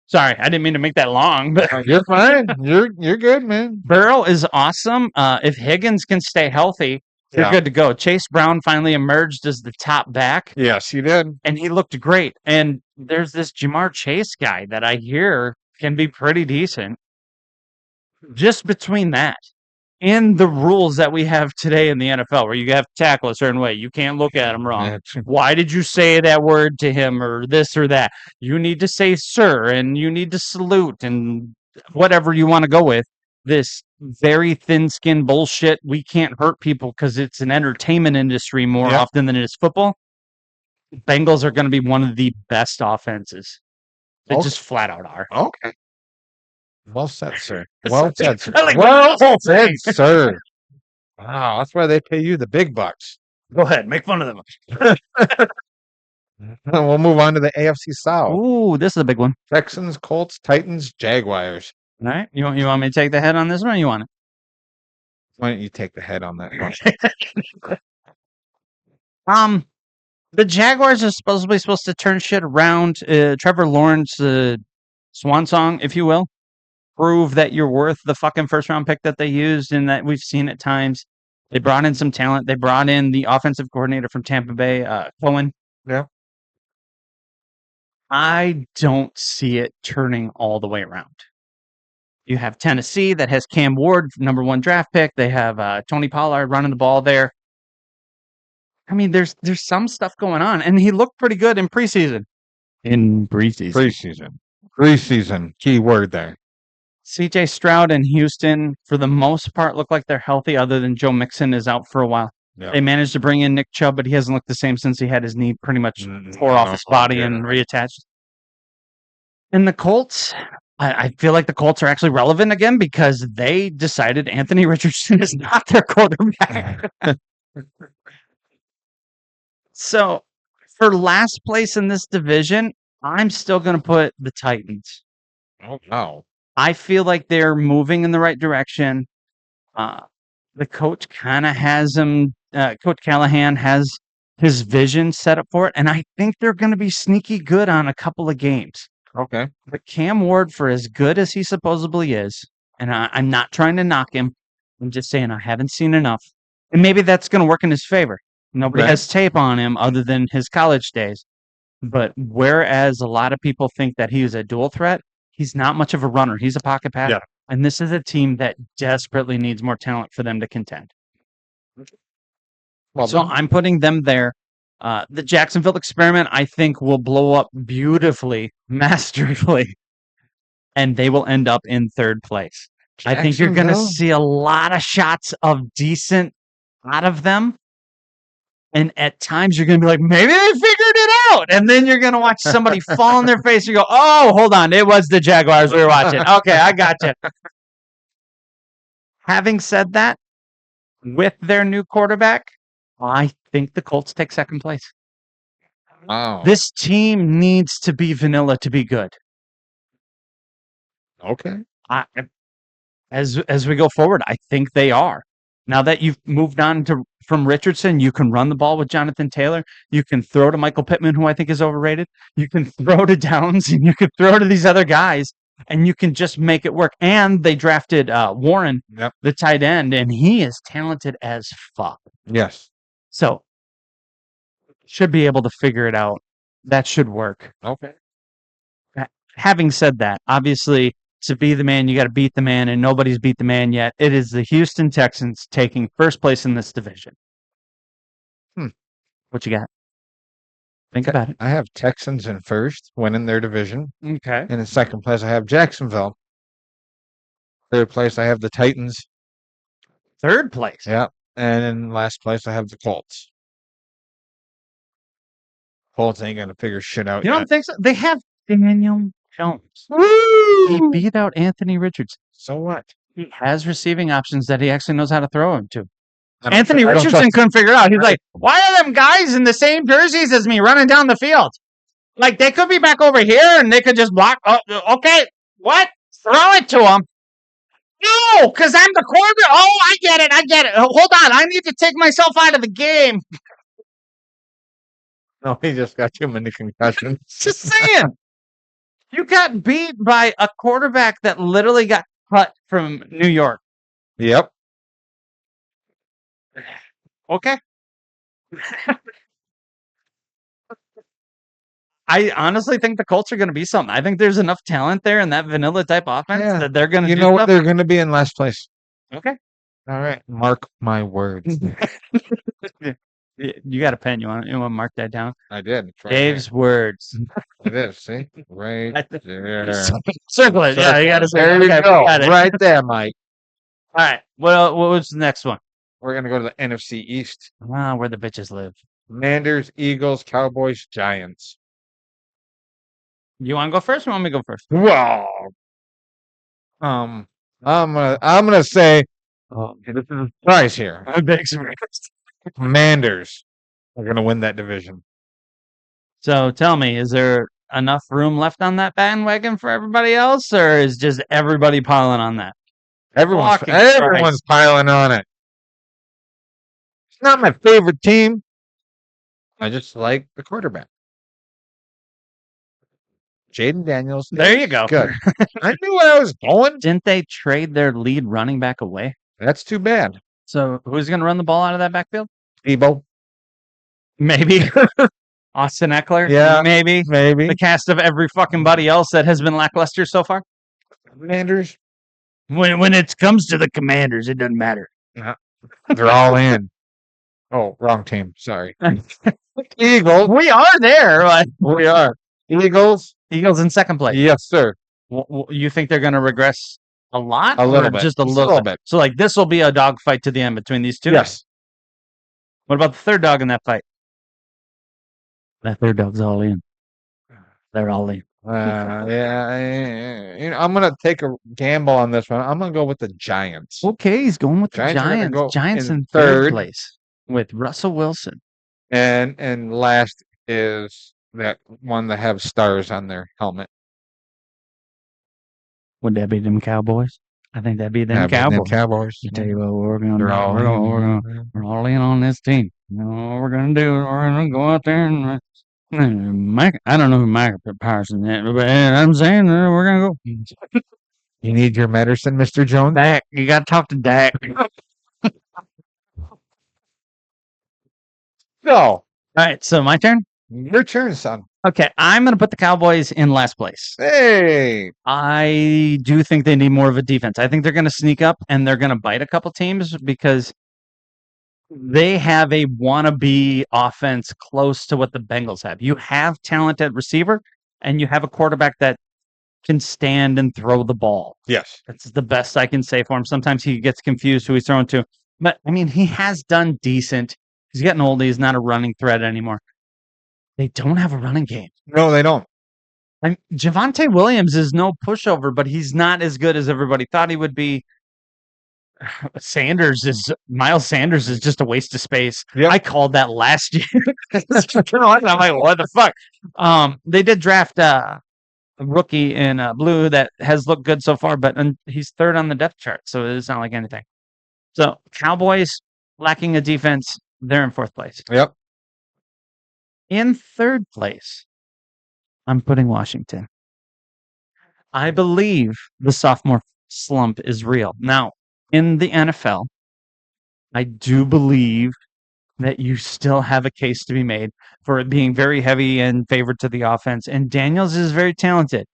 Sorry, I didn't mean to make that long, but You're fine. You're good, man. Burrow is awesome. If Higgins can stay healthy, You're Yeah. good to go. Chase Brown finally emerged as the top back, Yes, he did. and he looked great. And there's this Jamar Chase guy that I hear can be pretty decent. Just between that and the rules that we have today in the NFL, where you have to tackle a certain way, you can't look at him wrong. It's- Why did you say that word to him or this or that? You need to say sir and you need to salute and whatever you want to go with. This very thin skinned bullshit. We can't hurt people because it's an entertainment industry more Yep. often than it is football. Bengals are going to be one of the best offenses. They Okay. just flat out are. Okay. Well said, sir. That's Well such a- said, sir. I like Well that. said, sir. Wow, that's why they pay you the big bucks. Go ahead, make fun of them. We'll move on to the AFC South. Ooh, this is a big one. Texans, Colts, Titans, Jaguars. All right, you want me to take the head on this one? Or you want it? Why don't you take the head on that one? The Jaguars are supposed to turn shit around. Trevor Lawrence, swan song, if you will, prove that you're worth the fucking first round pick that they used, and that we've seen at times. They brought in some talent. They brought in the offensive coordinator from Tampa Bay, Cohen. Yeah. I don't see it turning all the way around. You have Tennessee that has Cam Ward, number 1 draft pick. They have Tony Pollard running the ball there. I mean, there's some stuff going on, and he looked pretty good in preseason. Preseason. Key word there. C.J. Stroud and Houston, for the most part, look like they're healthy, other than Joe Mixon is out for a while. Yeah. They managed to bring in Nick Chubb, but he hasn't looked the same since he had his knee pretty much tore off his body and reattached. And the Colts, I feel like the Colts are actually relevant again because they decided Anthony Richardson is not their quarterback. So, for last place in this division, I'm still going to put the Titans. Oh, no. I feel like they're moving in the right direction. The coach kind of has him. Coach Callahan has his vision set up for it, and I think they're going to be sneaky good on a couple of games. Okay. But Cam Ward, for as good as he supposedly is, and I'm not trying to knock him, I'm just saying I haven't seen enough, and maybe that's going to work in his favor. Nobody Right. has tape on him other than his college days. But whereas a lot of people think that he is a dual threat, he's not much of a runner. He's a pocket passer. Yeah. And this is a team that desperately needs more talent for them to contend. Well, So I'm putting them there. The Jacksonville experiment, I think, will blow up beautifully, masterfully, and they will end up in 3rd place. I think you're going to Jacksonville? see a lot of shots of decent out of them. And at times you're going to be like, maybe they figured it out. And then you're going to watch somebody fall on their face. You go, oh, hold on. It was the Jaguars we were watching. Okay, I got you. Having said that, with their new quarterback, I think the Colts take 2nd place. Wow. This team needs to be vanilla to be good. Okay. As we go forward, I think they are. Now that you've moved on from Richardson, you can run the ball with Jonathan Taylor. You can throw to Michael Pittman, who I think is overrated. You can throw to Downs, and you can throw to these other guys, and you can just make it work. And they drafted Warren, Yep. the tight end, and he is talented as fuck. Yes. So should be able to figure it out. That should work. Okay. Having said that, obviously, to be the man, you got to beat the man, and nobody's beat the man yet. It is the Houston Texans taking 1st place in this division. What you got? Think about it. I have Texans in 1st, winning their division. Okay. And in 2nd place, I have Jacksonville. 3rd place, I have the Titans. 3rd place. Yeah. And in last place, I have the Colts. Colts ain't going to figure shit out You yet. don't think so? They have Daniel Jones. He beat out Anthony Richardson. So what? He has receiving options that he actually knows how to throw him to. I don't Anthony tr- I don't Richardson trust- couldn't figure it out. He's Right. like, why are them guys in the same jerseys as me running down the field? Like, they could be back over here and they could just block. Oh, okay. What? Throw it to him. No, because I'm the quarterback. Oh, I get it. Hold on. I need to take myself out of the game. No, he just got too many concussions. Just saying. You got beat by a quarterback that literally got cut from New York. Yep. Okay. I honestly think the Colts are going to be something. I think there's enough talent there in that vanilla type offense Yeah. that they're going to You do know what? stuff. They're going to be in last place. Okay. All right. Mark my words. You got a pen. You want to mark that down? I did. It's right Dave's words. there. It is. See? Right there. Circle it. Yeah, you got to say There it. you Okay, go. got it. Right there, Mike. All right. What was the next one? We're going to go to the NFC East. Ah, where the bitches live. Commanders, Eagles, Cowboys, Giants. You want to go first or want me to go first? Wow. I'm gonna say this is a surprise here. I'm big surprise. Commanders are gonna win that division. So tell me, is there enough room left on that bandwagon for everybody else, or is just everybody piling on that? Everyone's Fucking everyone's piling on it. It's not my favorite team. I just like the quarterback. Jaden Daniels. There you is go. Good. I knew where I was going. Didn't they trade their lead running back away? That's too bad. So who's going to run the ball out of that backfield? Debo. Maybe Austin Eckler. Yeah. Maybe Maybe. the cast of every fucking buddy else that has been lackluster so far. Commanders. When it comes to the Commanders, it doesn't matter. They're all in. Oh, wrong team. Sorry. Eagles. We are there. But We are. Eagles. Eagles in second place. Yes, sir. You think they're going to regress a lot? A little or bit. Just a Just little bit. So, like, this will be a dogfight to the end between these two? Yes. What about the third dog in that fight? That third dog's all in. They're all in. Yeah. I'm gonna take a gamble on this one. I'm gonna go with the Giants. Okay, he's going with the Giants are gonna Giants. go Giants in in third third. place with Russell Wilson. And last is that one that have stars on their helmet. Would that be them Cowboys? I think that'd be them Yeah, but them Cowboys. Cowboys. I tell you what, we're going to They're all we're all in on this team. You know what we're going to do? We're going to go out there and I don't know who Michael Parsons is, but I'm saying we're going to go. You need your medicine, Mr. Jones? Dak, you got to talk to Dak. No. All right, so my turn. Your turn, son. Okay, I'm going to put the Cowboys in last place. Hey. I do think they need more of a defense. I think they're going to sneak up and they're going to bite a couple teams because they have a wannabe offense close to what the Bengals have. You have talent at receiver and you have a quarterback that can stand and throw the ball. Yes. That's the best I can say for him. Sometimes he gets confused who he's throwing to. But, I mean, he has done decent. He's getting old. He's not a running threat anymore. They don't have a running game. No, they don't. Javonte Williams is no pushover, but he's not as good as everybody thought he would be. Miles Sanders is just a waste of space. Yep. I called that last year. I'm like, what the fuck? They did draft a rookie in blue that has looked good so far, but he's third on the depth chart, so it's not like anything. So Cowboys lacking a defense, they're in fourth place. Yep. In third place, I'm putting Washington. I believe the sophomore slump is real. Now, in the NFL, I do believe that you still have a case to be made for it being very heavy and favored to the offense. And Daniels is very talented.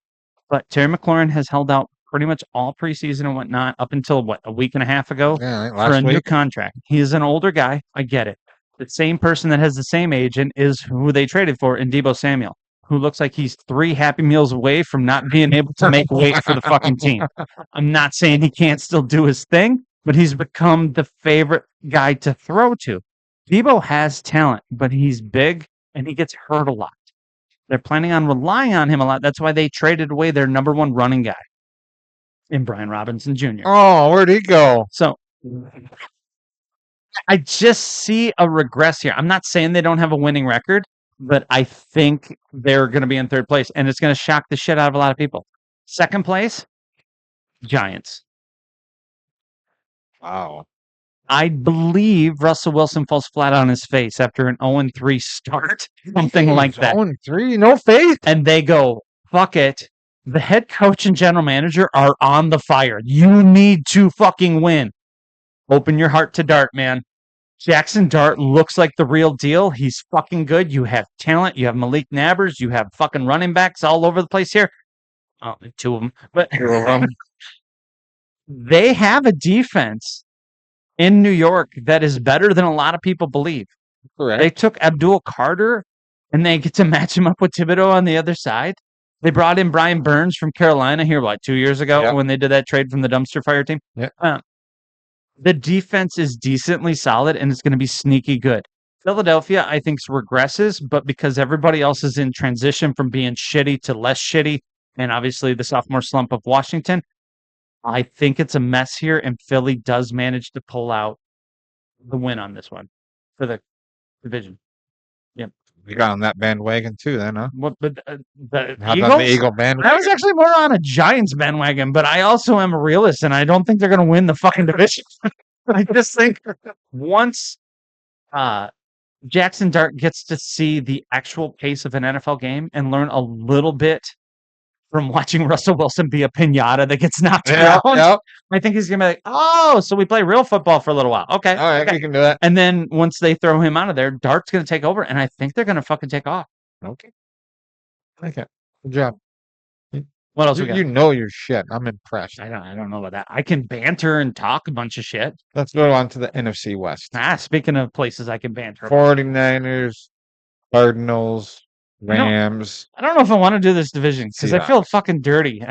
But Terry McLaurin has held out pretty much all preseason and whatnot up until, a week and a half ago Yeah, for a last new week. contract. He is an older guy. I get it. The same person that has the same agent is who they traded for in Deebo Samuel, who looks like he's 3 Happy Meals away from not being able to make weight for the fucking team. I'm not saying he can't still do his thing, but he's become the favorite guy to throw to. Deebo has talent, but he's big and he gets hurt a lot. They're planning on relying on him a lot. That's why they traded away their number 1 running guy in Brian Robinson Jr. Oh, where'd he go? So I just see a regress here. I'm not saying they don't have a winning record, but I think they're going to be in third place, and it's going to shock the shit out of a lot of people. Second place, Giants. Wow. I believe Russell Wilson falls flat on his face after an 0-3 start, something like that. 0-3, no faith. And they go, fuck it. The head coach and general manager are on the fire. You need to fucking win. Open your heart to dart, man. Jackson Dart looks like the real deal. He's fucking good. You have talent. You have Malik Nabbers. You have fucking running backs all over the place here. Oh, 2 of them. But they have a defense in New York that is better than a lot of people believe. Correct. They took Abdul Carter and they get to match him up with Thibodeau on the other side. They brought in Brian Burns from Carolina here, 2 years ago Yep. when they did that trade from the dumpster fire team. Yep. The defense is decently solid and it's going to be sneaky good. Philadelphia, I think, regresses, but because everybody else is in transition from being shitty to less shitty, and obviously the sophomore slump of Washington, I think it's a mess here, and Philly does manage to pull out the win on this one for the division. We got on that bandwagon too, then, huh? What? But the How Eagles? about the Eagle bandwagon? I was actually more on a Giants bandwagon, but I also am a realist, and I don't think they're going to win the fucking division. I just think once Jackson Dart gets to see the actual pace of an NFL game and learn a little bit from watching Russell Wilson be a pinata that gets knocked Yeah, around, yep. I think he's going to be like, oh, so we play real football for a little while. Okay. All right, okay. we can do that. And then once they throw him out of there, Dart's going to take over, and I think they're going to fucking take off. Okay. Okay. Good job. What else we got? You know your shit. I'm impressed. I don't know about that. I can banter and talk a bunch of shit. Let's go on to the NFC West. Speaking of places I can banter. 49ers, Cardinals, Rams. I don't know if I want to do this division because I feel fucking dirty.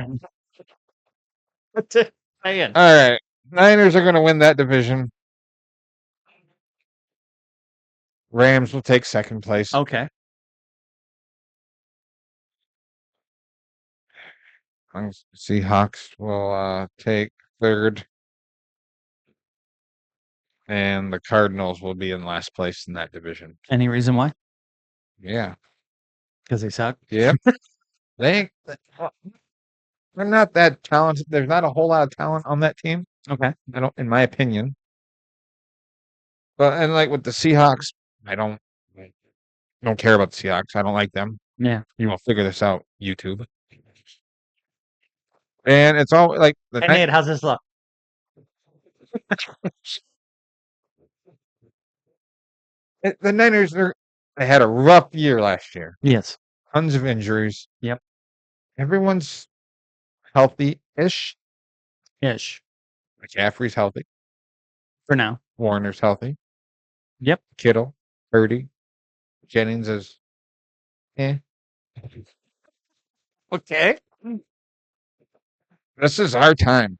What's it saying? All right. Niners are going to win that division. Rams will take second place. Okay. Seahawks will take third. And the Cardinals will be in last place in that division. Any reason why? Yeah. Because they suck. Yep. They're not that talented. There's not a whole lot of talent on that team. Okay. I don't, in my opinion. But and like with the Seahawks, I don't care about the Seahawks. I don't like them. Yeah. You will figure this out, YouTube. And it's all like the Hey, Nate, how's this look? the Niners. They had a rough year last year. Yes. Tons of injuries. Yep. Everyone's healthy-ish. Ish. McCaffrey's healthy. For now. Warner's healthy. Yep. Kittle, Purdy, Jennings is Okay. This is our time.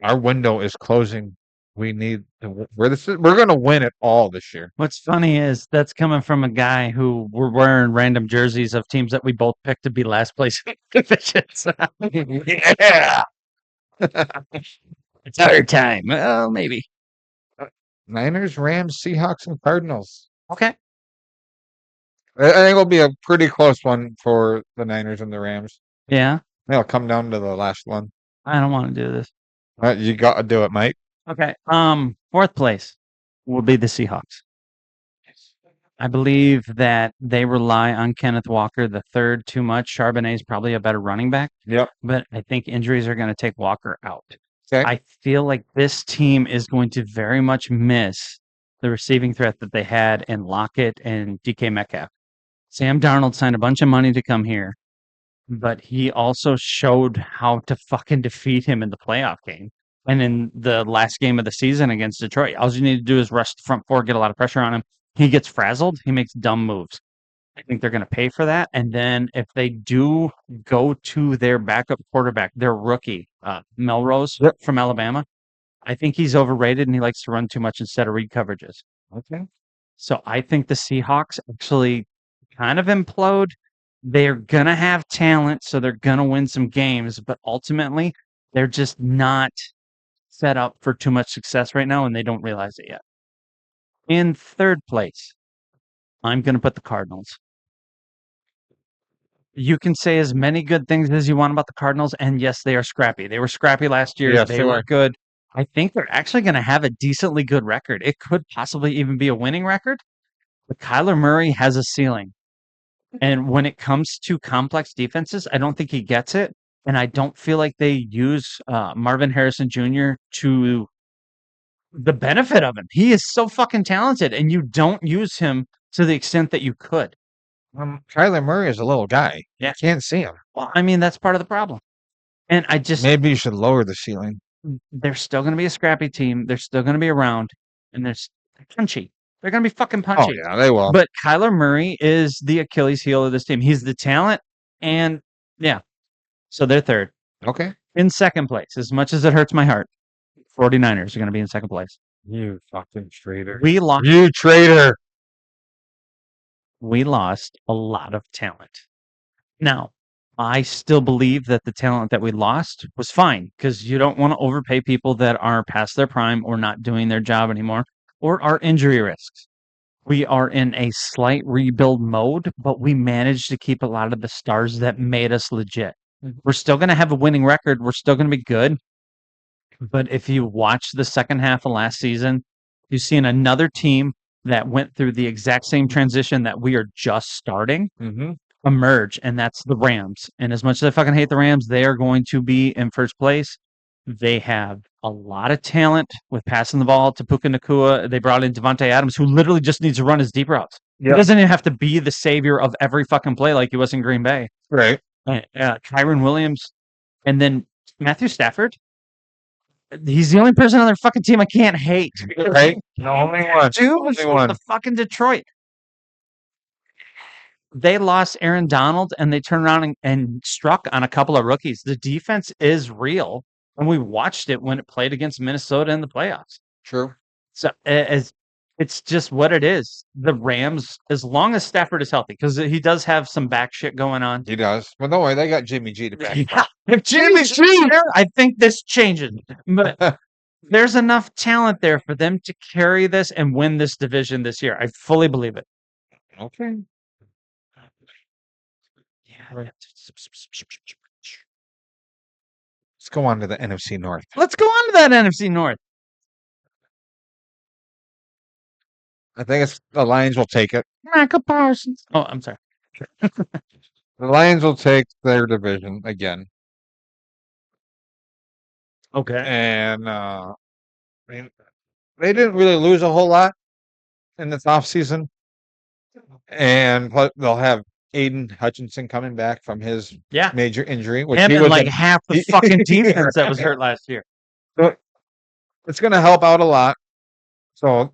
Our window is closing. We need to. We're going to win it all this year. What's funny is that's coming from a guy who we're wearing random jerseys of teams that we both picked to be last place in divisions. Yeah. It's our time. Well, maybe. Niners, Rams, Seahawks, and Cardinals. Okay. I think it'll be a pretty close one for the Niners and the Rams. Yeah. It'll come down to the last one. I don't want to do this. You got to do it, Mike. Okay. Fourth place will be the Seahawks. I believe that they rely on Kenneth Walker the third too much. Charbonnet is probably a better running back. Yep. But I think injuries are going to take Walker out. Okay. I feel like this team is going to very much miss the receiving threat that they had in Lockett and DK Metcalf. Sam Darnold signed a bunch of money to come here, but he also showed how to fucking defeat him in the playoff game. And in the last game of the season against Detroit, all you need to do is rush the front four, get a lot of pressure on him. He gets frazzled. He makes dumb moves. I think they're going to pay for that. And then if they do go to their backup quarterback, their rookie, Melrose from Alabama, I think he's overrated and he likes to run too much instead of read coverages. Okay. So I think the Seahawks actually kind of implode. They're going to have talent, so they're going to win some games, but ultimately they're just not set up for too much success right now, and they don't realize it yet. In third place, I'm going to put the Cardinals. You can say as many good things as you want about the Cardinals, and yes, they are scrappy. They were scrappy last year. Yes, they they were were. good. I think they're actually going to have a decently good record. It could possibly even be a winning record, but Kyler Murray has a ceiling. And when it comes to complex defenses, I don't think he gets it. And I don't feel like they use Marvin Harrison Jr. to the benefit of him. He is so fucking talented, and you don't use him to the extent that you could. Kyler Murray is a little guy. Yeah. You can't see him. Well, I mean, that's part of the problem. And I just, Maybe you should lower the ceiling. they're still going to be a scrappy team. They're still going to be around, and they're punchy. They're going to be fucking Oh punchy. yeah, they will. But Kyler Murray is the Achilles heel of this team. He's the talent, and yeah. So they're third. Okay. In second place, as much as it hurts my heart, 49ers are going to be in second place. You fucking traitor. We lost. You traitor. We lost a lot of talent. Now, I still believe that the talent that we lost was fine because you don't want to overpay people that are past their prime or not doing their job anymore or are injury risks. We are in a slight rebuild mode, but we managed to keep a lot of the stars that made us legit. We're still going to have a winning record. We're still going to be good. But if you watch the second half of last season, you've seen another team that went through the exact same transition that we are just starting Mm-hmm. emerge, and that's the Rams. And as much as I fucking hate the Rams, they are going to be in first place. They have a lot of talent with passing the ball to Puka Nakua. They brought in Devontae Adams, who literally just needs to run his deep routes. He Yep. doesn't even have to be the savior of every fucking play like he was in Green Bay. Right. Kyron Williams, and then Matthew Stafford. He's the only person on their fucking team I can't hate. Right. The only one. Dude was Only from one. the fucking Detroit. They lost Aaron Donald and they turned around and struck on a couple of rookies. The defense is real, and we watched it when it played against Minnesota in the playoffs. True. So it's just what it is. The Rams, as long as Stafford is healthy, because he does have some back shit going on. He does. But don't worry, they got Jimmy G to back. Yeah. If Jimmy's there, I think this changes. But there's enough talent there for them to carry this and win this division this year. I fully believe it. Okay. Yeah. Let's go on to the NFC North. Let's go on to that NFC North. I think it's the Lions will take it. Micah Parsons. Oh, I'm sorry. The Lions will take their division again. Okay. And I mean, they didn't really lose a whole lot in this offseason. And plus they'll have Aiden Hutchinson coming back from his Yeah. major injury, which Him he and was like half the fucking defense that was hurt last year. So it's going to help out a lot. So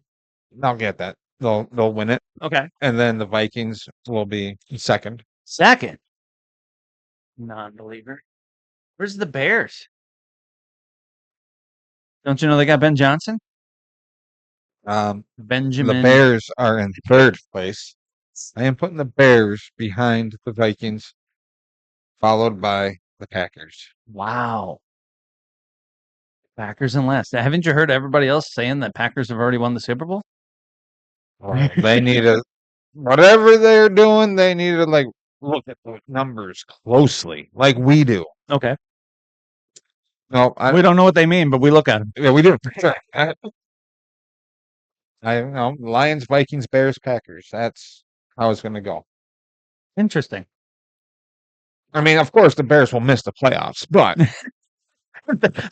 I'll get that. They'll win it, Okay. and then the Vikings will be second. Second. Non-believer. Where's the Bears? Don't you know they got Ben Johnson? Benjamin. The Bears are in third place. I am putting the Bears behind the Vikings, followed by the Packers. Wow. Packers and last. Haven't you heard everybody else saying that Packers have already won the Super Bowl? They need to, whatever they're doing, they need to like look at the numbers closely, like we do. Okay. No, We don't know what they mean, but we look at them. yeah, we do. I know Lions, Vikings, Bears, Packers. That's how it's going to go. Interesting. I mean, of course, the Bears will miss the playoffs, but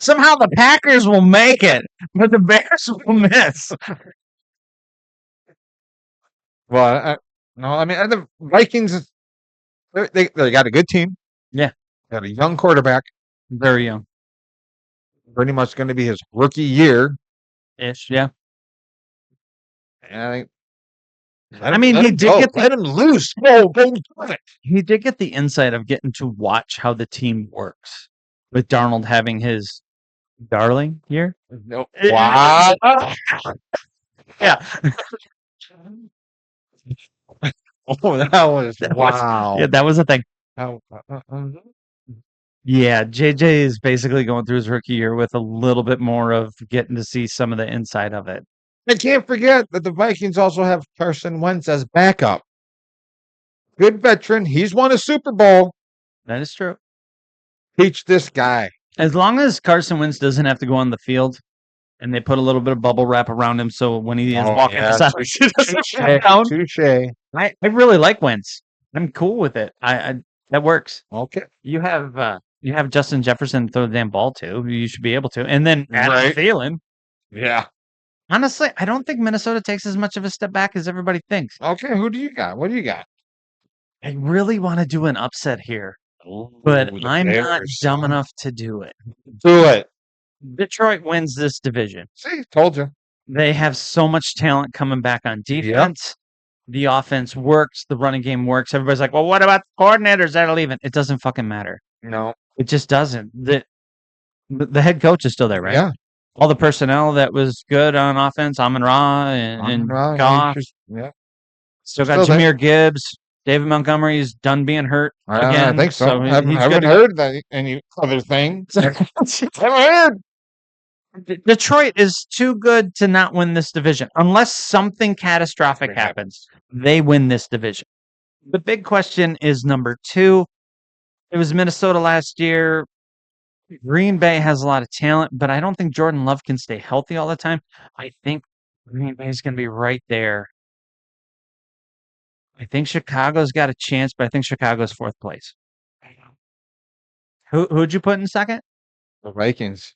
Somehow the Packers will make it, but the Bears will miss. well, no, I mean the Vikings. They got a good team. Yeah. Got a young quarterback. Very young. Pretty much going to be his rookie year. Ish. Yeah. And I think. I mean, he did get the- let him loose. Go do it. He did get the insight of getting to watch how the team works with Darnold having his darling year. No. Wow. Yeah. Oh, that was That was- wow. Yeah, that was a thing. How- Yeah, JJ is basically going through his rookie year with a little bit more of getting to see some of the inside of it. I can't forget that the Vikings also have Carson Wentz as backup. Good veteran. He's won a Super Bowl. That is true. Teach this guy. As long as Carson Wentz doesn't have to go on the field and they put a little bit of bubble wrap around him so when he is Oh, walking yeah. the sidelines, he doesn't fall down. Touche. I really like Wentz. I'm cool with it. I that works. Okay. You have Justin Jefferson throw the damn ball to. You should be able to. And then Adam Right. Thielen. Yeah. Honestly, I don't think Minnesota takes as much of a step back as everybody thinks. Okay, who do you got? What do you got? I really want to do an upset here, but Ooh, the I'm not Bears, dumb huh? enough to do it. Do it. Detroit wins this division. See, told you. They have so much talent coming back on defense. The offense works. The running game works. Everybody's like, well, what about the coordinators that are leaving? It doesn't fucking matter. No. It just doesn't. The head coach is still there, right? Yeah. All the personnel that was good on offense, Amon Ra and Goff. Yeah. Still got Still there. Jahmyr Gibbs. David Montgomery's done being hurt I again. think so. he- haven't he's haven't good to- heard that any other thing. haven't heard. Detroit is too good to not win this division. Unless something catastrophic happens, they win this division. The big question is number 2. It was Minnesota last year. Green Bay has a lot of talent, but I don't think Jordan Love can stay healthy all the time. I think Green Bay is going to be right there. I think Chicago's got a chance, but I think Chicago's 4th place. Who'd you put in second? The Vikings.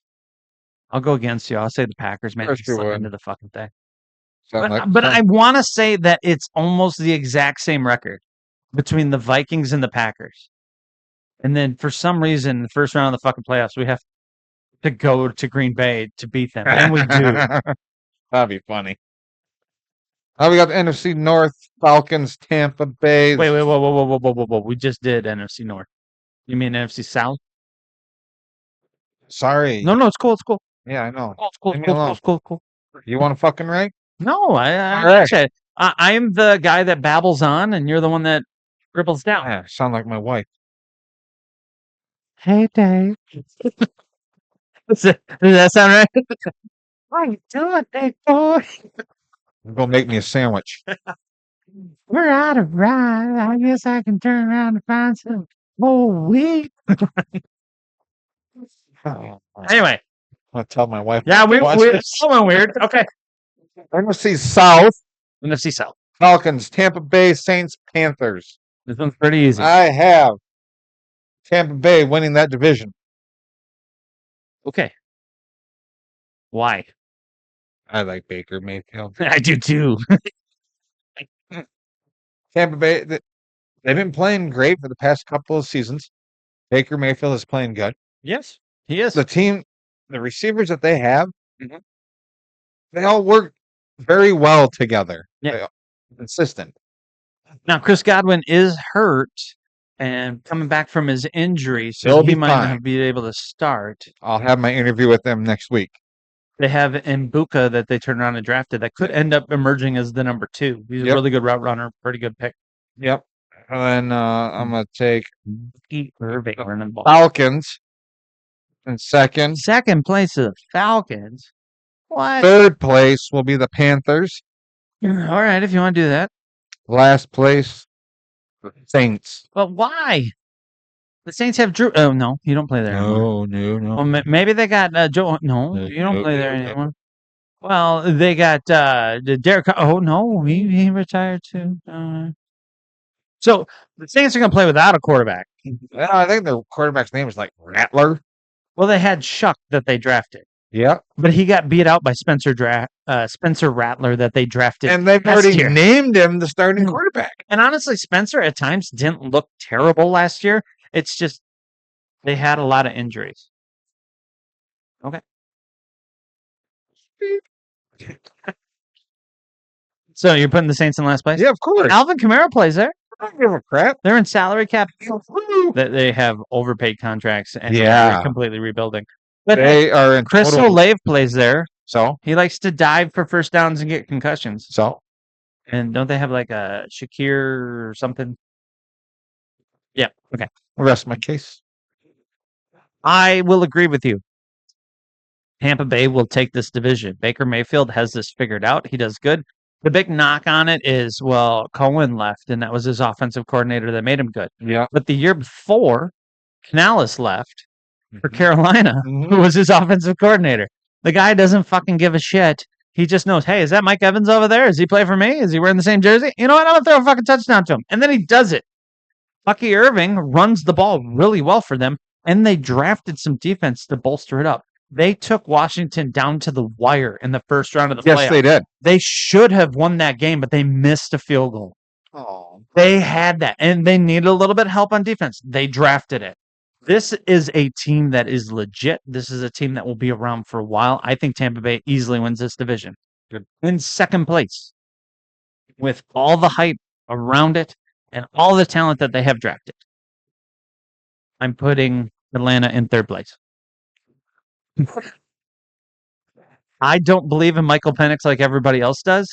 I'll go against you. I'll say the Packers, man. Course you Slip would. into the fucking thing. Sound I want to say that it's almost the exact same record between the Vikings and the Packers. And then for some reason, the first round of the fucking playoffs, we have to go to Green Bay to beat them. And we do. That'd be funny. We got the NFC North, Falcons, Tampa Bay. Wait, whoa. We just did NFC North. You mean NFC South? Sorry. No, it's cool. It's cool. Yeah, I know. It's cool. Leave It's me cool. alone. It's cool. It's cool. You want to fucking right? No, All I right. said I'm the guy that babbles on, and you're the one that dribbles down. Yeah, sound like my wife. Hey, Dave. Does that sound right? How you doing, big boy? Go make me a sandwich. We're out of ride. I guess I can turn around and find some more wheat. Anyway, I'll tell my wife. yeah, to watch we're this. so weird. Okay. NFC South, NFC South. Falcons, Tampa Bay, Saints, Panthers. This one's pretty easy. I have Tampa Bay winning that division. Okay. Why? I like Baker Mayfield. I do too. Tampa Bay, they've been playing great for the past couple of seasons. Baker Mayfield is playing good. Yes, he is. The team, the receivers that they have, Mhm. they all work very well together. Yeah. They are consistent. Now, Chris Godwin is hurt and coming back from his injury, so He'll he be might fine. not be able to start. I'll have my interview with them next week. They have Mbuka that they turned around and drafted that could end up emerging as the number 2. He's a Yep. really good route runner, pretty good pick. Yep. And then I'm going to take Irving running the ball. Falcons in second. Second place is the Falcons. What? Third place will be the Panthers. All right, if you want to do that. Last place, the Saints. But why? The Saints have Drew. Oh, no, you don't play there anymore. No. Well, maybe they got Joe. No, No, you don't no, play there no, no. anymore. Well, they got Derek. Oh, no, he retired too. So the Saints are going to play without a quarterback. Well, I think their quarterback's name is like Rattler. Well, they had Shuck that they drafted, Yeah. but he got beat out by Spencer Rattler that they drafted. And they've last already year. named him the starting Mm. quarterback. And honestly, Spencer at times didn't look terrible last year. It's just they had a lot of injuries. Okay. So you're putting the Saints in last place? Yeah, of course. Alvin Kamara plays there. I don't give a crap. They're in salary cap. They have overpaid contracts and Yeah. they're completely rebuilding. But They are in Chris total. Olave plays there. So, He likes to dive for first downs and get concussions. And don't they have like a Shakir or something? Yeah. Okay. rest my case. I will agree with you. Tampa Bay will take this division. Baker Mayfield has this figured out. He does good. The big knock on it is, well, Cohen left, and that was his offensive coordinator that made him good. Yeah. But the year before, Canales left for Mhm. Carolina, who Mhm. was his offensive coordinator. The guy doesn't fucking give a shit. He just knows, hey, is that Mike Evans over there? Does he play for me? Is he wearing the same jersey? You know what? I'm going to throw a fucking touchdown to him. And then he does it. Bucky Irving runs the ball really well for them, and they drafted some defense to bolster it up. They took Washington down to the wire in the first round of the Yes, playoffs. they did. They should have won that game, but they missed a field goal. Oh, They had that, and they needed a little bit of help on defense. They drafted it. This is a team that is legit. This is a team that will be around for a while. I think Tampa Bay easily wins this division. Good. In second place with all the hype around it and all the talent that they have drafted. I'm putting Atlanta in third place. I don't believe in Michael Penix like everybody else does.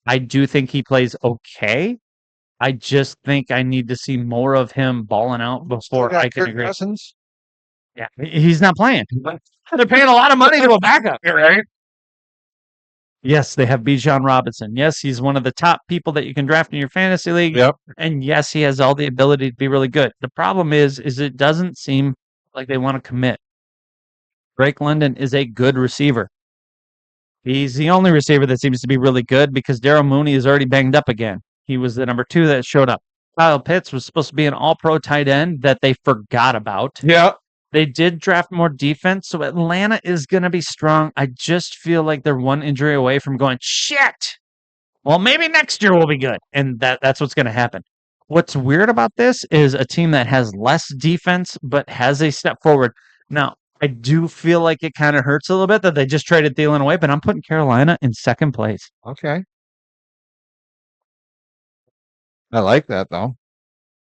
I do think he plays okay. I just think I need to see more of him balling out still before got I can Kirk agree. Cousins. Yeah, he's not playing. They're paying a lot of money to a backup, right? Yes, they have Bijan Robinson. Yes, he's one of the top people that you can draft in your fantasy league. Yep. And yes, he has all the ability to be really good. The problem is it doesn't seem like they want to commit. Drake London is a good receiver. He's the only receiver that seems to be really good because Darryl Mooney is already banged up again. He was the number 2 that showed up. Kyle Pitts was supposed to be an all-pro tight end that they forgot about. Yeah. They did draft more defense, so Atlanta is going to be strong. I just feel like they're one injury away from going, shit! Well, maybe next year will be good. And that's what's going to happen. What's weird about this is a team that has less defense but has a step forward. Now, I do feel like it kind of hurts a little bit that they just traded Thielen away, but I'm putting Carolina in second place. Okay. I like that though.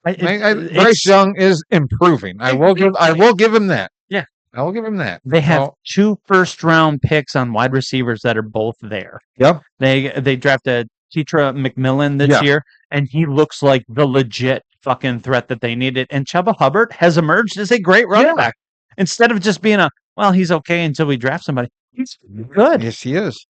Bryce Young is improving. I will give him that. Yeah. I will give him that. They have So, 2 first-round picks on wide receivers that are both there. Yep. They drafted Tetra McMillan this Yeah. year, and he looks like the legit fucking threat that they needed. And Chuba Hubbard has emerged as a great running Yeah. back. Instead of just being he's okay until we draft somebody. He's good. Yes, he is.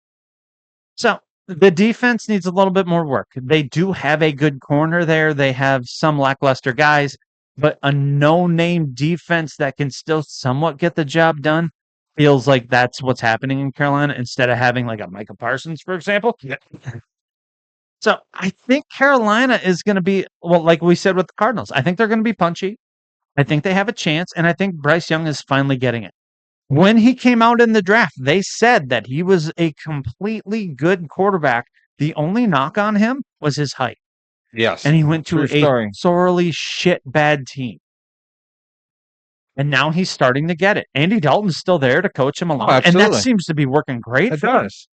So the defense needs a little bit more work. They do have a good corner there. They have some lackluster guys, but a no-name defense that can still somewhat get the job done feels like that's what's happening in Carolina instead of having like a Micah Parsons, for example. So I think Carolina is going to be, well, like we said with the Cardinals, I think they're going to be punchy. I think they have a chance, and I think Bryce Young is finally getting it. When he came out in the draft, they said that he was a completely good quarterback. The only knock on him was his height. Yes. And he went to True story. a sorely shit bad team. And now he's starting to get it. Andy Dalton's still there to coach him along. And that absolutely. seems to be working great It for him. does.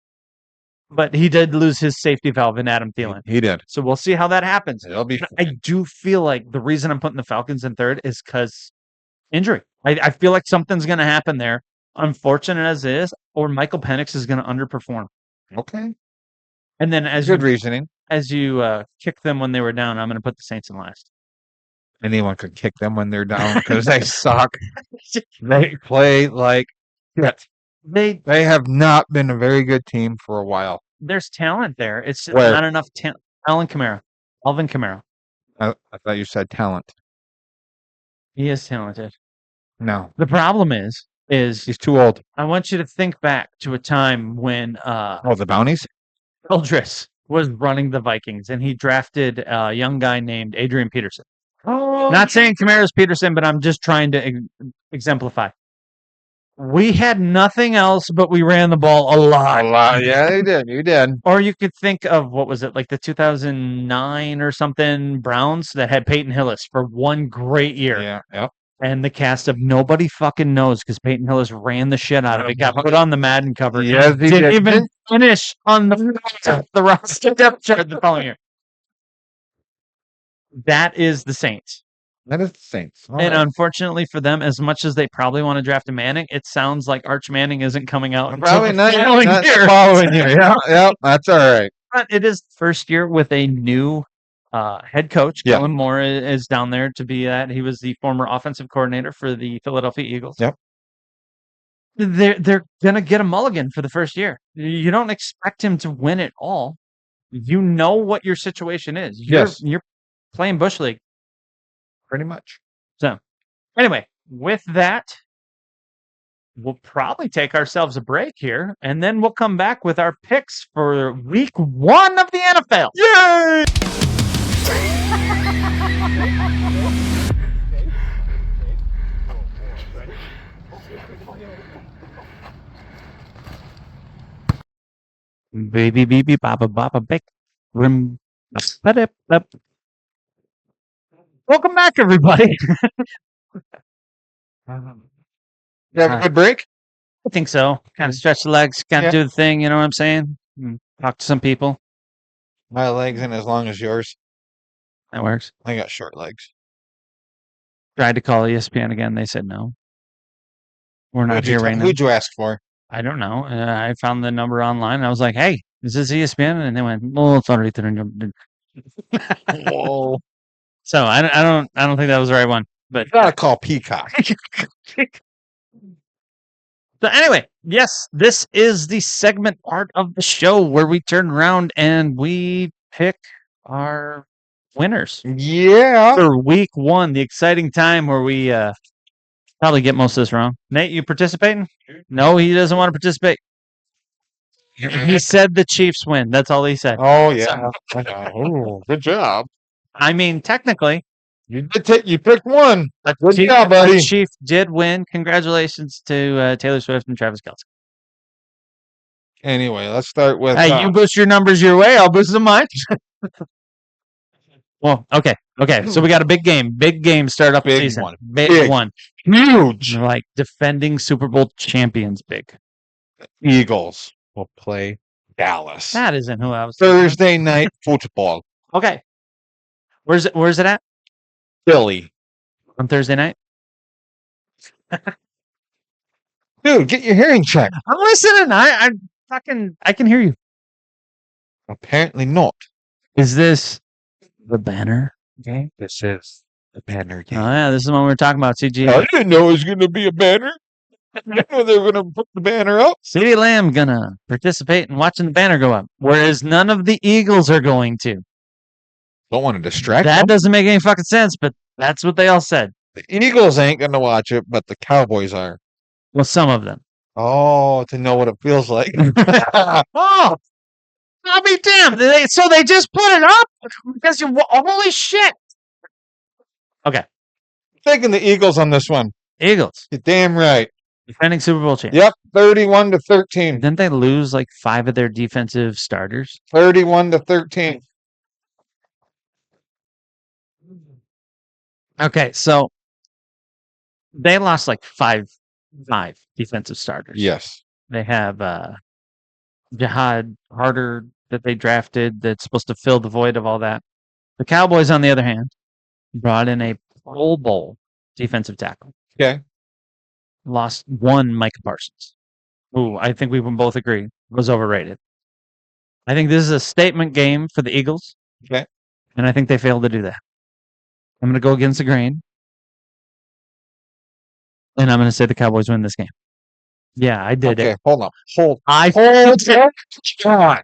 But he did lose his safety valve in Adam Thielen. He did. So we'll see how that happens. It'll be I do feel like the reason I'm putting the Falcons in third is because injury. I feel like something's going to happen there, unfortunate as it is, or Michael Penix is going to underperform. okay. And then as Good you, reasoning. as you kick them when they were down, I'm going to put the Saints in last. Anyone could kick them when they're down because they suck. They play like shit. They They have not been a very good team for a while. There's talent there. It's just Where? not enough talent. Alvin Kamara. I thought you said talent. He is talented. No, The problem is he's too old. I want you to think back to a time when Oh, the bounties? Eldris was running the Vikings, and he drafted a young guy named Adrian Peterson. Oh, Not saying Kamara's Peterson, but I'm just trying to exemplify. We had nothing else, but we ran the ball a lot. a lot. Yeah, you did. You did. Or you could think of, what was it, like the 2009 or something Browns that had Peyton Hillis for one great year. Yeah. Yep. And the cast of nobody fucking knows because Peyton Hillis ran the shit out of it. Got put on the Madden cover. Yes, he didn't did. even finish on the roster depth chart the following year. That is the Saints. That is the Saints. All And right. unfortunately for them, as much as they probably want to draft a Manning, it sounds like Arch Manning isn't coming out until Probably the not. following Not year. following year. Yeah. Yep. That's all right. But it is the first year with a new head coach. Yeah. Kellen Moore is down there to be that. He was the former offensive coordinator for the Philadelphia Eagles. Yep. They're gonna get a mulligan for the first year. You don't expect him to win it all. You know what your situation is. You're playing Bush League. Pretty much. So anyway, with that, we'll probably take ourselves a break here, and then we'll come back with our picks for week 1 of the NFL. Yay! Baby, baby, baba, baba, big. Rim. Ba-da-ba. Welcome back, everybody. You have a good break? I think so. Kind of stretch the legs, kind of Yeah. do the thing. You know what I'm saying? Talk to some people. My legs ain't as long as yours. That works. I got short legs. Tried to call ESPN again. They said no. We're not here right now. Who'd you ask for? I don't know. I found the number online. And I was like, "Hey, is this ESPN?" And they went, "Well, it's already there." Whoa. So I don't think that was the right one. But Gotta call Peacock. So anyway, yes, this is the segment part of the show where we turn around and we pick our winners Yeah. for week 1, the exciting time where we probably get most of this wrong. Nate, you participating? No, he doesn't want to participate. He said the Chiefs win. That's all he said. Oh yeah. Oh, good job. I mean, technically, You picked one. a Good Chief, job, buddy. a Chief did win. Congratulations to Taylor Swift and Travis Kelce. Anyway, let's start with Hey, you boost your numbers your way. I'll boost them mine. Well, okay. So we got a big game. Start up the Big season. one. Big Big. one. huge. Like defending Super Bowl champions. Big. Eagles will play Dallas. That isn't who I was. thinking of. Thursday night football. Okay. Where's it at? Philly. On Thursday night. Dude, get your hearing checked. I'm listening. I can hear you. Apparently not. Is this the banner game? This is the banner Oh game. yeah, this is the one we were talking about. CG. I didn't know it was going to be a banner. I didn't know they were going to put the banner up. CeeDee Lamb gonna participate in watching the banner go up, whereas none of the Eagles are going to. Don't want to distract That them. doesn't make any fucking sense, but that's what they all said. The Eagles ain't going to watch it, but the Cowboys are. Well, some of them. Oh, to know what it feels like. Oh, I'll be damned. So they just put it up because holy shit. Okay, Taking the Eagles on this one. Eagles You're damn right. defending Super Bowl champ. Yep, 31-13. Didn't they lose like 5 of their defensive starters? 31-13. Okay, so they lost like five defensive starters. Yes. They have Jihad Harder that they drafted that's supposed to fill the void of all that. The Cowboys, on the other hand, brought in a Pro Bowl defensive tackle. Okay. Lost one Micah Parsons, who I think we can both agree was overrated. I think this is a statement game for the Eagles. Okay. And I think they failed to do that. I'm going to go against the grain. And I'm going to say the Cowboys win this game. Yeah, I did Okay, it. hold on. Hold Hold on.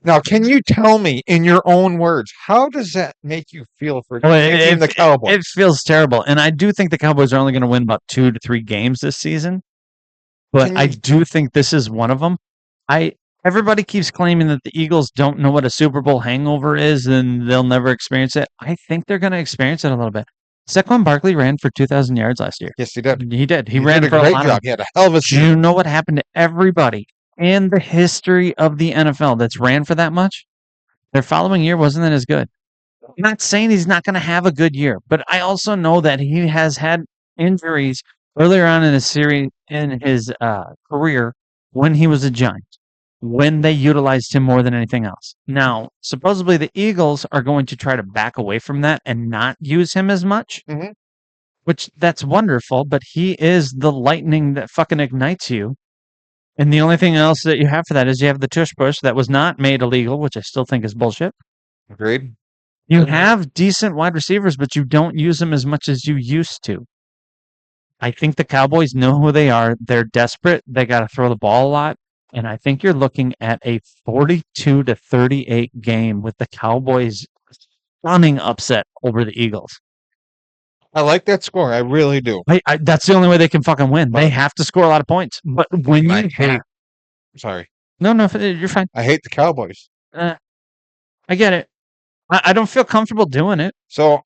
Now, can you tell me in your own words, how does that make you feel for taking the Cowboys? It feels terrible. And I do think the Cowboys are only going to win about 2 to 3 games this season. But Can I you- do think this is one of them. Everybody keeps claiming that the Eagles don't know what a Super Bowl hangover is and they'll never experience it. I think they're going to experience it a little bit. Saquon Barkley ran for 2,000 yards last year. Yes, he did. He did. He did ran a for a great lot job. of. He had a hell of a Do you know what happened to everybody in the history of the NFL that's ran for that much? Their following year wasn't as good. I'm not saying he's not going to have a good year, but I also know that he has had injuries earlier on in his career when he was a Giant, when they utilized him more than anything else. Now, supposedly the Eagles are going to try to back away from that and not use him as much, Mhm. which that's wonderful, but he is the lightning that fucking ignites you. And the only thing else that you have for that is you have the tush push that was not made illegal, which I still think is bullshit. Agreed. You have decent wide receivers, but you don't use them as much as you used to. I think the Cowboys know who they are. They're desperate. They got to throw the ball a lot. And I think you're looking at a 42-38 game with the Cowboys stunning upset over the Eagles. I like that score. I really do. That's the only way they can fucking win. They have to score a lot of points. But when I you hate. Sorry. no, you're fine. I hate the Cowboys. I get it. I don't feel comfortable doing it. So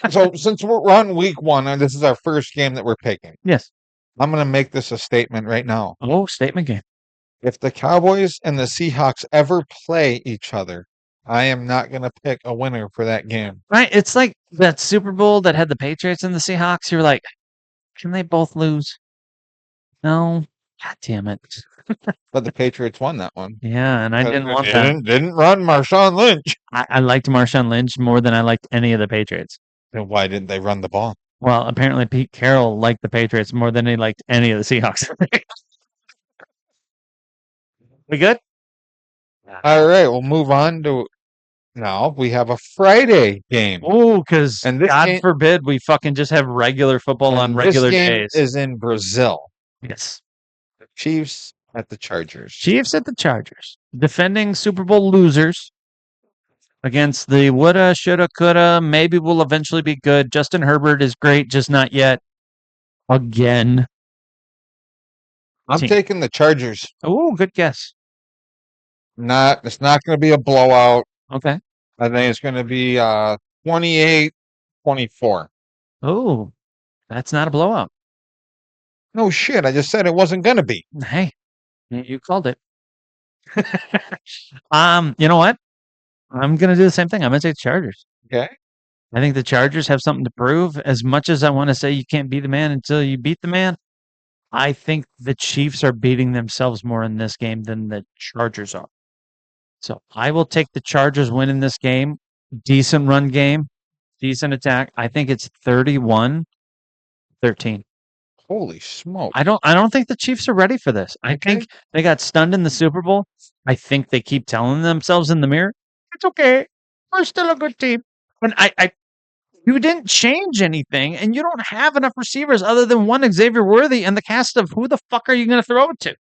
since we're on week 1 and this is our first game that we're picking, Yes. I'm going to make this a statement right now. Oh, statement game. If the Cowboys and the Seahawks ever play each other, I am not going to pick a winner for that game. Right? It's like that Super Bowl that had the Patriots and the Seahawks. You're like, can they both lose? No. God damn it. But the Patriots won that one. Yeah, and I didn't want They that. Didn't run Marshawn Lynch. I liked Marshawn Lynch more than I liked any of the Patriots. Then why didn't they run the ball? Well, apparently Pete Carroll liked the Patriots more than he liked any of the Seahawks. We good? All right, we'll move on to now. We have a Friday game. Oh, because And this God game- forbid we fucking just have regular football on And regular this game days. is in Brazil. Yes. The Chiefs at the Chargers. Chiefs at the Chargers. Defending Super Bowl losers against the woulda, shoulda, coulda, maybe will eventually be good. Justin Herbert is great, just not yet. Again. I'm team. taking the Chargers. Oh, good guess. It's not going to be a blowout. Okay. I think it's going to be 28-24. Oh, that's not a blowout. No shit, I just said it wasn't going to be. Hey, you called it. You know what? I'm gonna do the same thing. I'm gonna take the Chargers. Okay. I think the Chargers have something to prove. As much as I want to say you can't beat the man until you beat the man, I think the Chiefs are beating themselves more in this game than the Chargers are. So I will take the Chargers winning this game. Decent run game, decent attack. I think it's 31-13. Holy smoke. I don't think the Chiefs are ready for this. I think they got stunned in the Super Bowl. I think they keep telling themselves in the mirror, it's okay. We're still a good team. And you didn't change anything, and you don't have enough receivers other than one Xavier Worthy and the cast of who the fuck are you going to throw it to?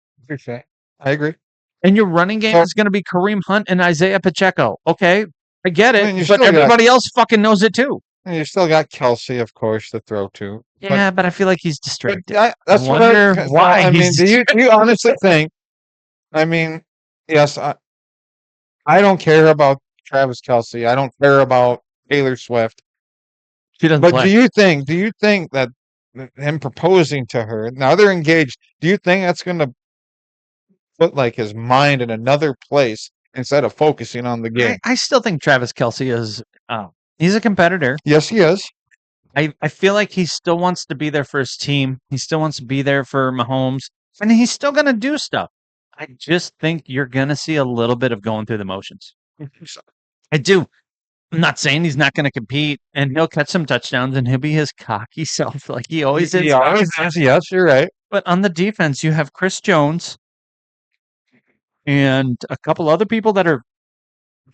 I agree. And your running game Well- is going to be Kareem Hunt and Isaiah Pacheco. Okay, I get it, I mean, you but still got- everybody else fucking knows it too. And you still got Kelsey, of course, to throw to. Yeah, but I feel like he's But distracted. that's I what wonder 'cause, why I mean, he's do you honestly think? I mean, yes, I don't care about Travis Kelsey. I don't care about Taylor Swift. She doesn't But play. do you think that him proposing to her, now they're engaged, do you think that's going to put like his mind in another place instead of focusing on the game? I still think Travis Kelsey is he's a competitor. Yes, he is. I feel like he still wants to be there for his team. He still wants to be there for Mahomes, and he's still going to do stuff. I just think you're going to see a little bit of going through the motions. I do. I'm not saying he's not going to compete, and he'll catch some touchdowns, and he'll be his cocky self like he always is. He always is. Yes, you're right. But on the defense, you have Chris Jones and a couple other people that are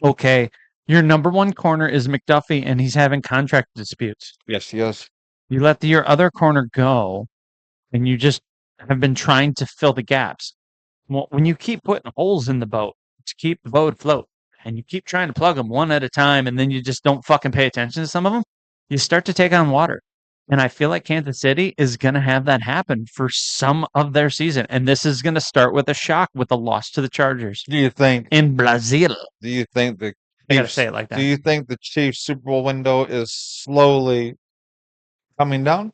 okay. Your number one corner is McDuffie, and he's having contract disputes. Yes, he is. You let your other corner go, and you just have been trying to fill the gaps. Well, when you keep putting holes in the boat to keep the boat afloat, and you keep trying to plug them one at a time, and then you just don't fucking pay attention to some of them, you start to take on water. And I feel like Kansas City is going to have that happen for some of their season. And this is going to start with a shock with a loss to the Chargers Do you think? in Brazil. Do you think the I got to Chiefs? say it like that. Do you think the Chiefs Super Bowl window is slowly coming down?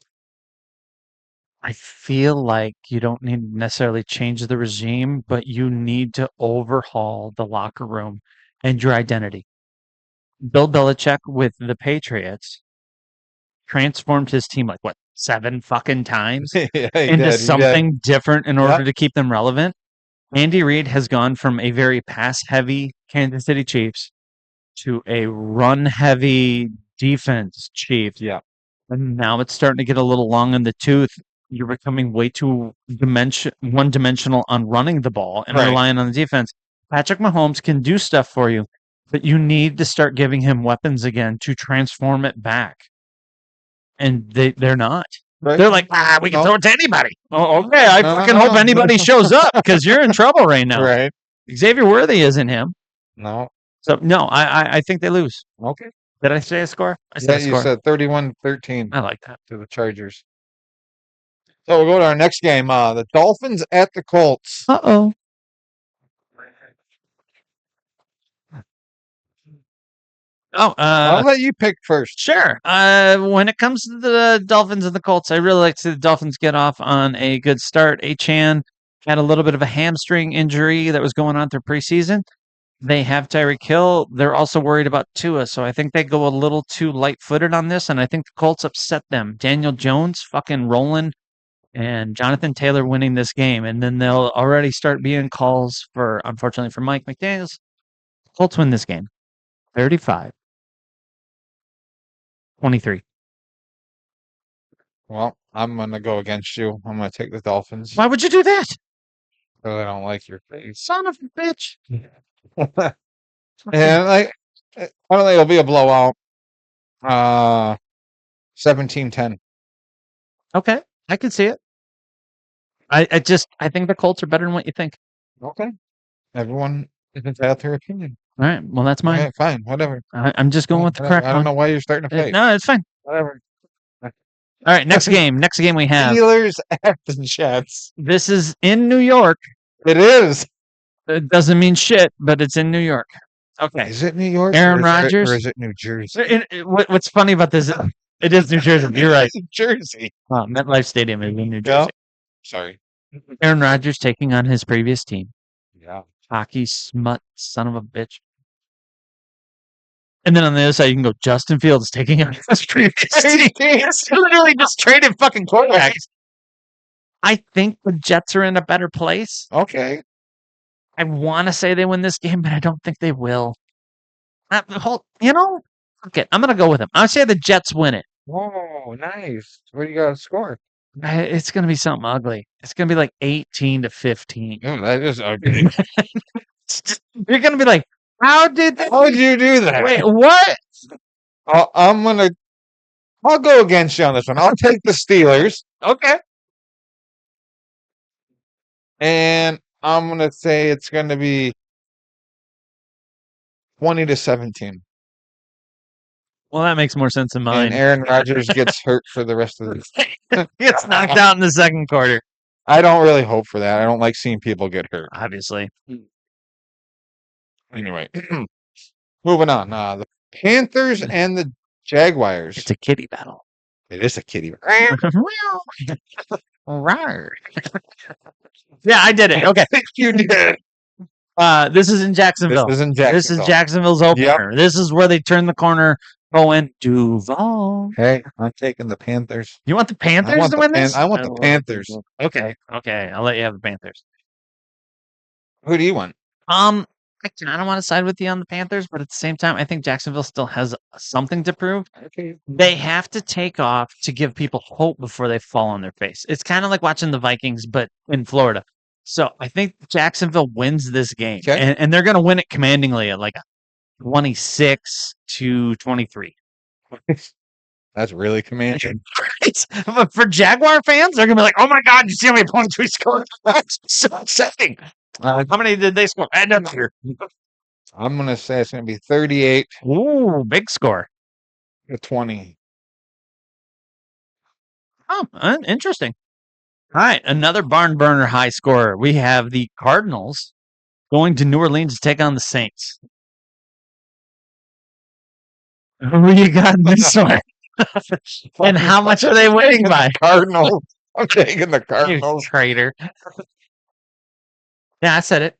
I feel like you don't need to necessarily change the regime, but you need to overhaul the locker room and your identity. Bill Belichick with the Patriots transformed his team like what, 7 fucking times Yeah, he into did, he did. something different in order Yep. to keep them relevant. Andy Reid has gone from a very pass heavy Kansas City Chiefs to a run heavy defense Chiefs. Yeah. And now it's starting to get a little long in the tooth. You're becoming way too one dimensional on running the ball and Right. relying on the defense. Patrick Mahomes can do stuff for you, but you need to start giving him weapons again to transform it back. And they're not. Right? They're like, we can No. throw it to anybody. Oh, okay. I No, fucking no, hope no. anybody shows up because you're in trouble right now. Right. Xavier Worthy isn't him. No. So, no, I think they lose. Okay. Did I say a score? I Yeah, said a you score. said 31-13 I like that. to the Chargers. So we'll go to our next game. The Dolphins at the Colts. Uh-oh. Oh, I'll let you pick first. sure. When it comes to the Dolphins and the Colts, I really like to see the Dolphins get off on a good start. Achan had a little bit of a hamstring injury that was going on through preseason. They have Tyreek Hill. They're also worried about Tua, so I think they go a little too light-footed on this, and I think the Colts upset them. Daniel Jones fucking rolling and Jonathan Taylor winning this game, and then they'll already start being calls for, unfortunately for Mike McDaniels. Colts win this game, 35-23. Well, I'm gonna go against you. I'm gonna take the Dolphins. Why would you do that, Because I don't like your face. son of a bitch? And I don't think it'll be a blowout. 17-10. Okay, I can see it. I think the Colts are better than what you think. Okay. Everyone is entitled to their opinion. All right, well that's mine. Okay, fine, whatever. I'm just going with the Whatever. correct I don't one. know why you're starting to fight. No, it's fine. Whatever. All right, next game. Next game we have. Steelers at the Jets. This is in New York. It is. It doesn't mean shit, but it's in New York. Okay. Is it New York? Aaron or is it- Rodgers? Or is it New Jersey? What's funny about this? It is New Jersey. You're right. New Jersey. MetLife Stadium is in New Yeah. Jersey. Sorry. Aaron Rodgers taking on his previous team. Yeah. Hockey smut, son of a bitch. And then on the other side, you can go Justin Fields taking on his previous team. It's literally just traded fucking quarterbacks. I think the Jets are in a better place. Okay. I want to say they win this game, but I don't think they will. Fuck it. I'm going to go with them. I'll say the Jets win it. Whoa, nice. What do you got to score? It's going to be something ugly. It's going to be like 18-15. Oh, that is ugly. You're going to be like, how did How would you do that? Wait, what? I'll go against you on this one. I'll take the Steelers. Okay. And I'm gonna say it's gonna be 20-17. Well, that makes more sense than mine. And Aaron Rodgers gets hurt for the rest of the Gets knocked out in the second quarter. I don't really hope for that. I don't like seeing people get hurt. Obviously. Anyway, moving on. The Panthers and the Jaguars. It's a kitty battle. It is a kitty. Rawr. Yeah, I did it. Okay. You did. This is in Jacksonville. This is in Jacksonville. This is Jacksonville's opener. This is where they turn the corner going Duval. Hey, I'm taking the Panthers. You want the I Panthers want to the win Pan- this? I want the Panthers. Okay. I'll let you have the Panthers. Who do you want? I kind of want to side with you on the Panthers, but at the same time, I think Jacksonville still has something to prove. Okay. They have to take off to give people hope before they fall on their face. It's kind of like watching the Vikings, but in Florida. So I think Jacksonville wins this game, Okay. and they're going to win it commandingly at like a 26-23. That's really commanding. But for Jaguar fans, they're going to be like, "Oh my God, you see how many points we scored? That's so upsetting." How many did they score? I don't know. I'm gonna say it's gonna be 38-20. Ooh, big score. Oh, interesting. All right, another barn burner high scorer. We have the Cardinals going to New Orleans to take on the Saints. Who you got in this one? And how much are they winning by? Cardinals. I'm taking the You Cardinals. traitor. Yeah, I said it.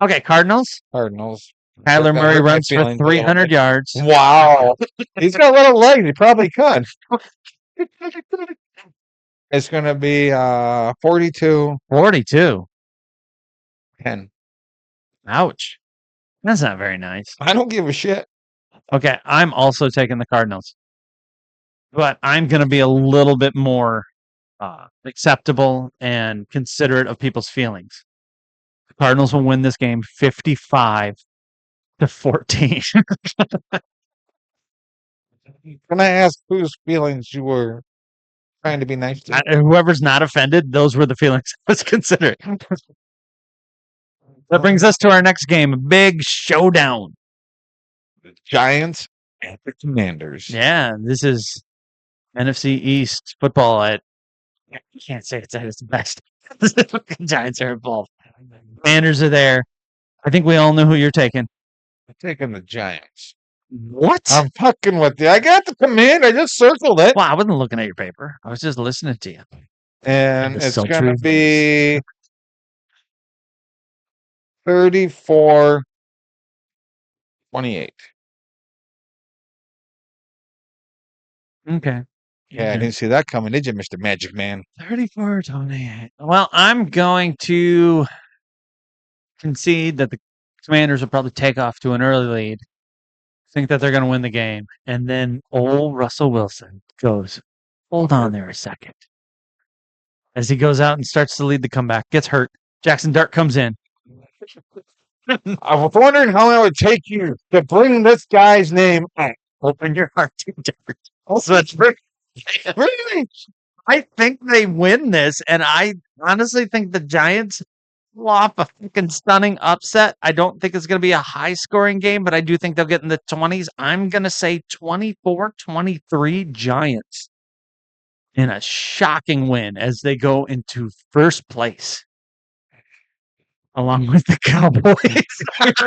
Okay, Cardinals. Cardinals. Kyler That Murray hurt my runs for feelings a little 300 bit. yards. Wow. He's got little legs. He probably could. It's gonna be 42-10. 42. Ouch. That's not very nice. I don't give a shit. Okay, I'm also taking the Cardinals. But I'm going to be a little bit more acceptable and considerate of people's feelings. The Cardinals will win this game 55-14. Can I ask whose feelings you were trying to be nice to? Whoever's not offended, those were the feelings I was considering. That brings us to our next game, a big showdown. The Giants and the Commanders. Yeah, this is NFC East football at, I can't say it's at its best. The fucking Giants are involved. Commanders are there. I think we all know who you're taking. I'm taking the Giants. What? I'm fucking with you. I got the command. I just circled it. Well, I wasn't looking at your paper. I was just listening to you. And That is it's so going to true. be 34-28. Okay. Yeah, I didn't see that coming, did you, Mr. Magic Man? 34-28. Well, I'm going to concede that the Commanders will probably take off to an early lead. Think that they're going to win the game. And then old Russell Wilson goes, hold on there a second. As he goes out and starts to lead the comeback, gets hurt. Jackson Dart comes in. I was wondering how long it would take you to bring this guy's name up. Open your heart to Dart. Also, that's really. I think they win this, and I honestly think the Giants pull off a fucking stunning upset. I don't think it's going to be a high scoring game, but I do think they'll get in the 20s. I'm going to say 24-23 Giants in a shocking win as they go into first place along with the Cowboys.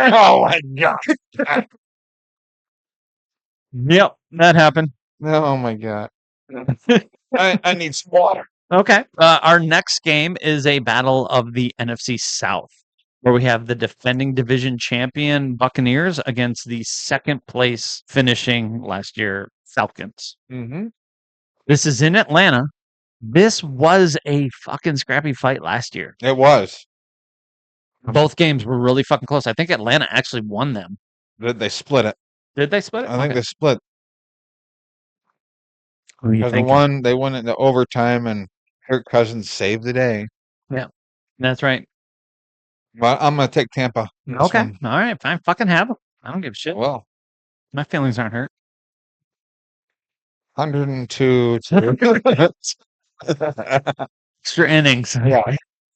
Oh my god. Yep, that happened. Oh my god. I need some water. Okay. Our next game is a battle of the NFC South, where we have the defending division champion Buccaneers against the second place finishing last year Falcons. Mm-hmm. This is in Atlanta. This was a fucking scrappy fight last year. It was. Both games were really fucking close. I think Atlanta actually won them. They split it. Did they split it? I think Okay. they split. Who are you Because thinking? they won it in the overtime, and Kirk Cousins saved the day. That's right. But I'm gonna take Tampa. in this Okay. one. All right. Fine. Fucking have them. I don't give a shit. Well, My feelings aren't hurt. 102. Extra innings. Yeah.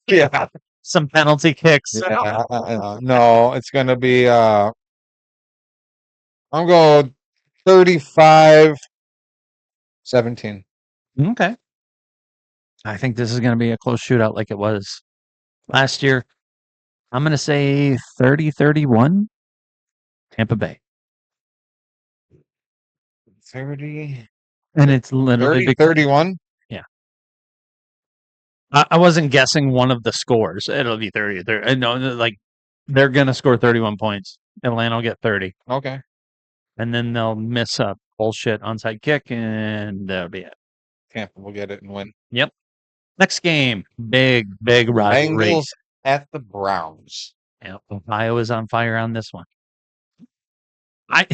Yeah. Some penalty kicks. Yeah. No, it's gonna be. I'm going 35-17. Okay. I think this is going to be a close shootout like it was last year. I'm going to say 30-31 Tampa Bay. 30, And it's literally 30, 31. I wasn't guessing one of the scores. It'll be 30. No, like they're going to score 31 points. Atlanta will get 30. Okay. And then they'll miss a bullshit onside kick, and that'll be it. Tampa will get it and win. Next game, big rivalry. Bengals at the Browns. Yep, Ohio is on fire on this one. I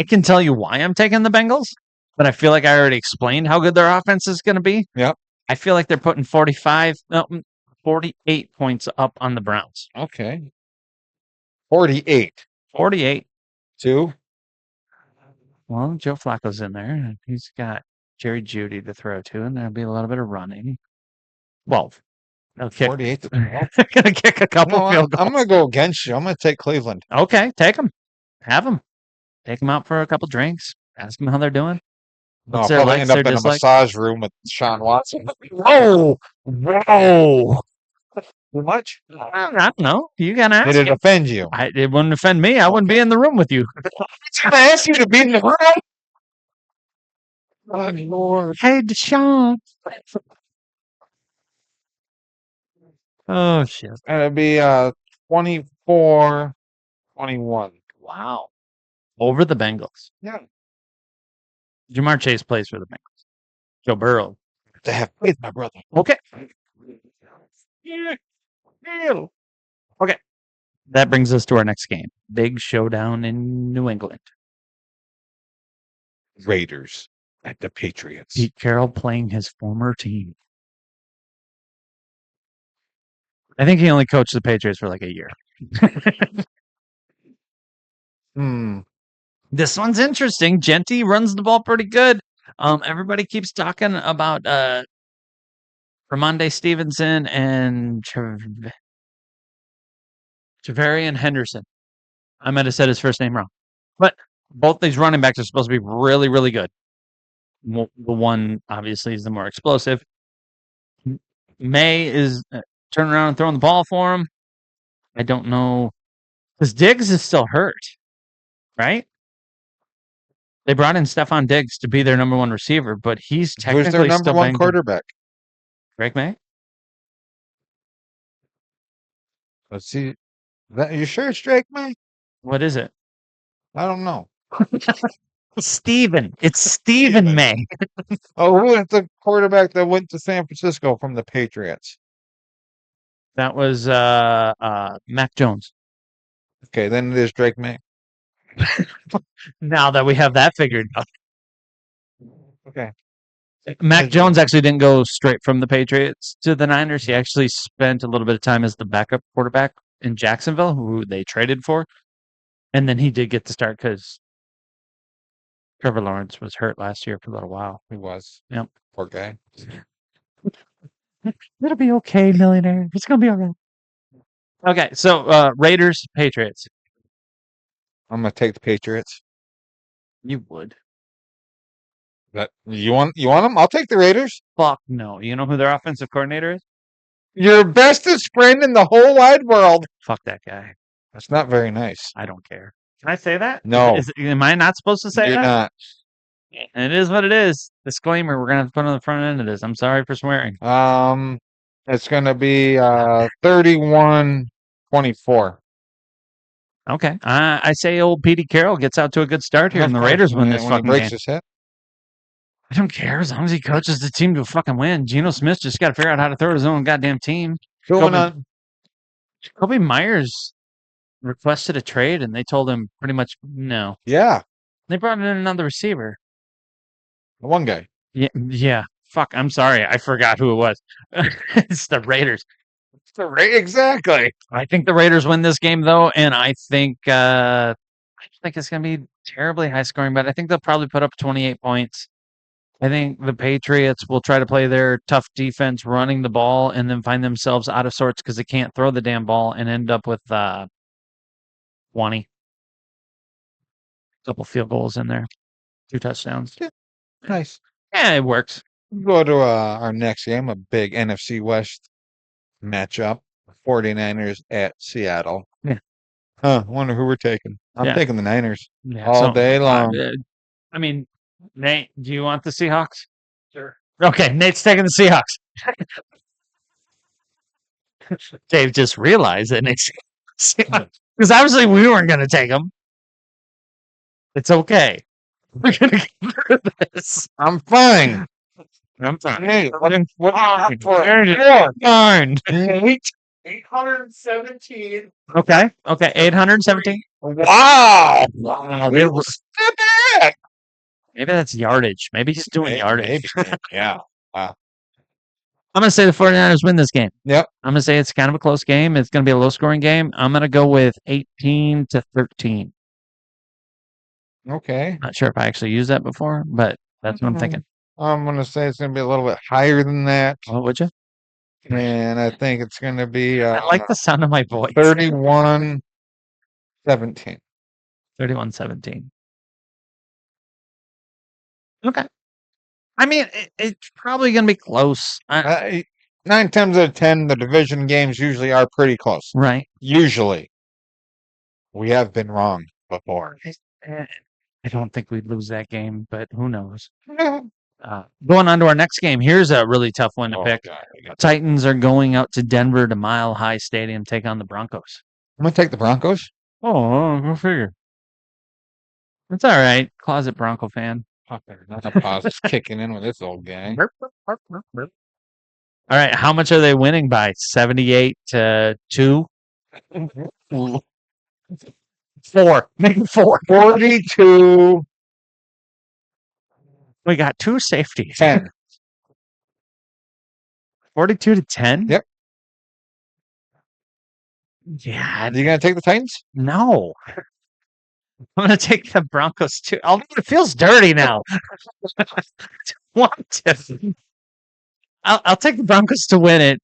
can tell you why I'm taking the Bengals, but I feel like I already explained how good their offense is going to be. Yep. I feel like they're putting 48 points up on the Browns. Okay. 48. 48. 2. Well, Joe Flacco's in there, and he's got Jerry Jeudy to throw to, and there'll be a little bit of running. Well, they'll kick. 48. They're gonna kick a couple No, field goals. I'm going to go against you. I'm going to take Cleveland. Okay, take them. Have them. Take them out for a couple drinks. Ask them how they're doing. No, What's I'll their probably likes, end up their in a dislikes? massage room with Sean Watson. Whoa! Whoa! Too much? I don't know. You gotta ask. Did it him. offend you? It wouldn't offend me. I wouldn't be in the room with you. I asked you to be in the room. Oh, Lord. Hey, Deshaun. Oh shit! And it'd be 24-21. Wow. Over the Bengals. Yeah. Jamar Chase plays for the Bengals. Joe Burrow. They have faith, my brother. Okay. Okay. That brings us to our next game. Big showdown in New England. Raiders at the Patriots. Pete Carroll playing his former team. I think he only coached the Patriots for like a year. This one's interesting. Genty runs the ball pretty good. Everybody keeps talking about Ramondre Stevenson and Javarian Henderson. I might have said his first name wrong. But both these running backs are supposed to be really, really good. The one, obviously, is the more explosive. May is turning around and throwing the ball for him. I don't know. Because Diggs is still hurt, right? They brought in Stephon Diggs to be their number one receiver, but he's technically Who's their number still one banged up. quarterback? Drake May? Let's see. You sure it's Drake May? What is it? I don't know. Steven. It's Stephen May. Oh, who was the quarterback that went to San Francisco from the Patriots? That was Mac Jones. Okay, then it is Drake May. Now that we have that figured out. Okay. Mac Jones actually didn't go straight from the Patriots to the Niners. He actually spent a little bit of time as the backup quarterback in Jacksonville, who they traded for. And then he did get to start because Trevor Lawrence was hurt last year for a little while. He was. Yep. Poor guy. It'll be okay, millionaire. It's going to be all right. Okay, so Raiders, Patriots. I'm gonna take the Patriots. You would. You want them? I'll take the Raiders. Fuck no. You know who their offensive coordinator is? Your bestest friend in the whole wide world. Fuck that guy. That's not very nice. I don't care. Can I say that? No. Am I not supposed to say You're that? not. It is what it is. Disclaimer, we're going to have to put on the front end of this. I'm sorry for swearing. It's gonna be 31-24. Okay. I say old Petey Carroll gets out to a good start here, and the Raiders win this when he fucking breaks game. his hip. I don't care as long as he coaches the team to fucking win. Geno Smith just got to figure out how to throw his own goddamn team. Going on. Kobe Myers requested a trade, and they told him pretty much no. Yeah, They brought in another receiver. the one guy. Yeah. Fuck, I'm sorry. I forgot who it was. It's the Raiders. Exactly. I think the Raiders win this game, though, and I think it's going to be terribly high scoring, but I think they'll probably put up 28 points. I think the Patriots will try to play their tough defense running the ball and then find themselves out of sorts because they can't throw the damn ball and end up with 20. Couple field goals in there. 2 touchdowns. Nice. Yeah, it works. Go to our next game, a big NFC West matchup. 49ers at Seattle. Yeah. Wonder who we're taking. I'm Yeah. taking the Niners Yeah, all day long. I mean, Nate, do you want the Seahawks? Sure. Okay, Nate's taking the Seahawks. Dave just realized that Nate's because obviously we weren't going to take them. It's okay. We're going to get through this. I'm fine. I'm fine. Hey, Fine. 817. Okay. 817. Wow. Maybe that's yardage. Maybe he's doing yardage. Yeah. I'm going to say the 49ers win this game. Yep. I'm going to say it's kind of a close game. It's going to be a low-scoring game. I'm going to go with 18-13. Okay. Not sure if I actually used that before, but that's what I'm thinking. I'm gonna say it's gonna be a little bit higher than that, What would you? and I think it's gonna be I like the sound of my voice. 31-17. 31-17. Okay. I mean, it's probably going to be close. 9 times out of 10, the division games usually are pretty close. Right. Usually, we have been wrong before. I don't think we'd lose that game, but who knows? Going on to our next game, here's a really tough one to pick. God, Titans are going out to Denver to Mile High Stadium, take on the Broncos. I'm gonna take the Broncos. Oh, go figure. It's all right. Closet Bronco fan. Not a pause. It's kicking in with this old guy. All right. How much are they winning by? 78-2? 4. Make it 4. 42-10. We got 2 safeties. 42-10? Yep. Yeah. Are you gonna take the Titans? No. I'm going to take the Broncos too. Although it feels dirty now. Want to. I'll take the Broncos to win it.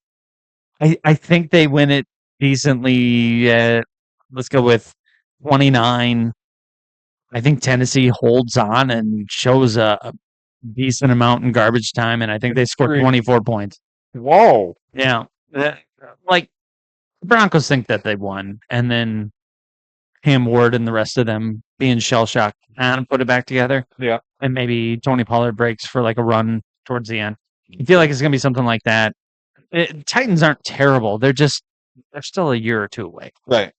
I think they win it decently. Let's go with 29. I think Tennessee holds on and shows a decent amount in garbage time, and I think they score 24 points. Whoa. Yeah. Like, the Broncos think that they won, and then Cam Ward and the rest of them being shell-shocked and put it back together. Yeah. And maybe Tony Pollard breaks for like a run towards the end. I feel like it's going to be something like that. Titans aren't terrible. They're still a year or two away. Right.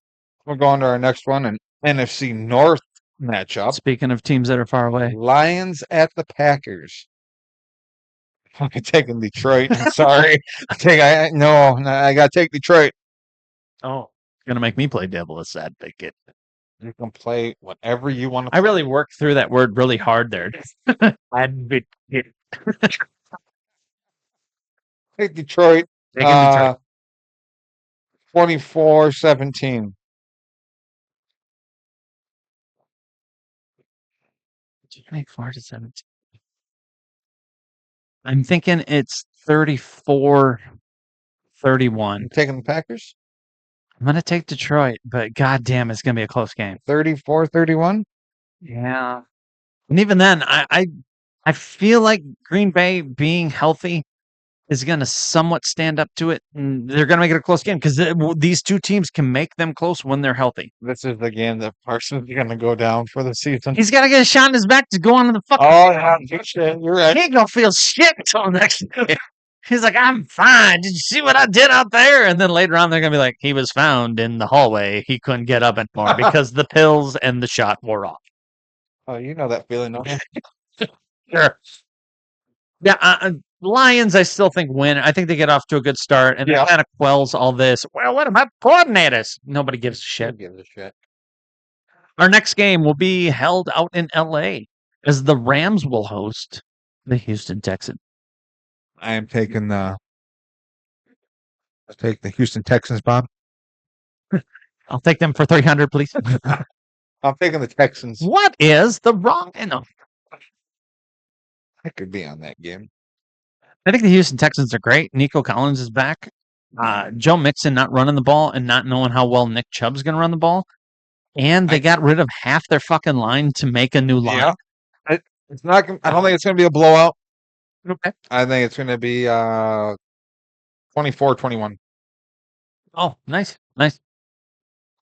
We're going to our next one, an NFC North matchup. Speaking of teams that are far away, Lions at the Packers. I'm taking Detroit. I'm sorry. I got to take Detroit. oh, gonna make me play devil's advocate. You can play whatever you want to I really worked through that word really hard there. Advocate. take Detroit. Taking Detroit. 24-17. 24-17. I'm thinking it's 34-31. You taking the Packers? I'm gonna take Detroit, but goddamn, it's gonna be a close game. 34-31. Yeah. And even then, I feel like Green Bay being healthy is going to somewhat stand up to it. And they're going to make it a close game because these two teams can make them close when they're healthy. This is the game that Parsons is going to go down for the season. He's got to get a shot in his back to go on to the fucking. Oh, yeah, you're right. He ain't going to feel shit until next year. He's like, I'm fine. Did you see what I did out there? And then later on, they're going to be like, he was found in the hallway. He couldn't get up anymore because the pills and the shot wore off. Oh, you know that feeling, don't you? Sure. Yeah, Lions, I still think win. I think they get off to a good start, and that kind of quells all this. Well, what about coordinators? Nobody gives a shit. Who gives a shit? Our next game will be held out in L.A. as the Rams will host the Houston Texans. I am taking the. Let's take the Houston Texans, Bob. I'll take them for 300, please. I'm taking the Texans. What is the wrong? No, I could be on that game. I think the Houston Texans are great. Nico Collins is back. Joe Mixon not running the ball and not knowing how well Nick Chubb's going to run the ball. And they got rid of half their fucking line to make a new line. Yeah. It's not. I don't think it's going to be a blowout. Okay. I think it's going to be 24-21. Oh, nice. Nice.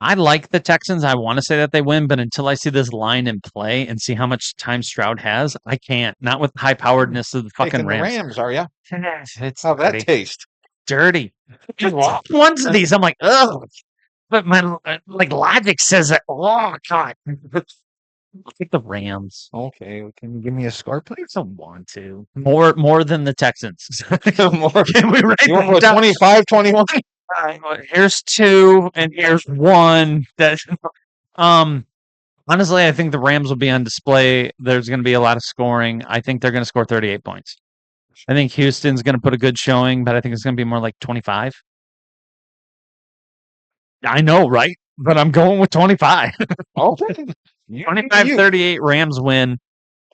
I like the Texans. I want to say that they win, but until I see this line in play and see how much time Stroud has, I can't. Not with the high poweredness of the fucking Taking Rams. the Rams, are you? It's How's that dirty. taste? Dirty. Once of these, I'm like, ugh. But my logic says that. Oh God. I'll take the Rams. Okay, can you give me a score, I please? don't want to. More than the Texans. More. Can we write You them want down? 25-21? Here's 2 and here's 1. That honestly, I think the Rams will be on display. There's going to be a lot of scoring. I think they're going to score 38 points. I think Houston's going to put a good showing, but I think it's going to be more like 25. I know, right? But I'm going with 25. Okay. 25-38 Rams win,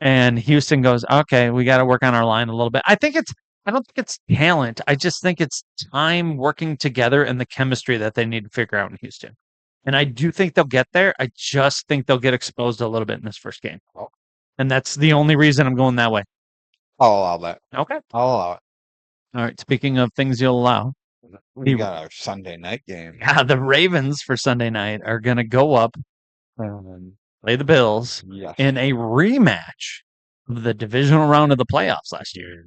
and Houston goes, okay, we got to work on our line a little bit. I don't think it's talent. I just think it's time working together and the chemistry that they need to figure out in Houston. And I do think they'll get there. I just think they'll get exposed a little bit in this first game. And that's the only reason I'm going that way. I'll allow that. Okay. I'll allow it. All right. Speaking of things you'll allow, We got our Sunday night game. yeah, the Ravens for Sunday night are going to go up and play the Bills Yes. in a rematch of the divisional round of the playoffs last year.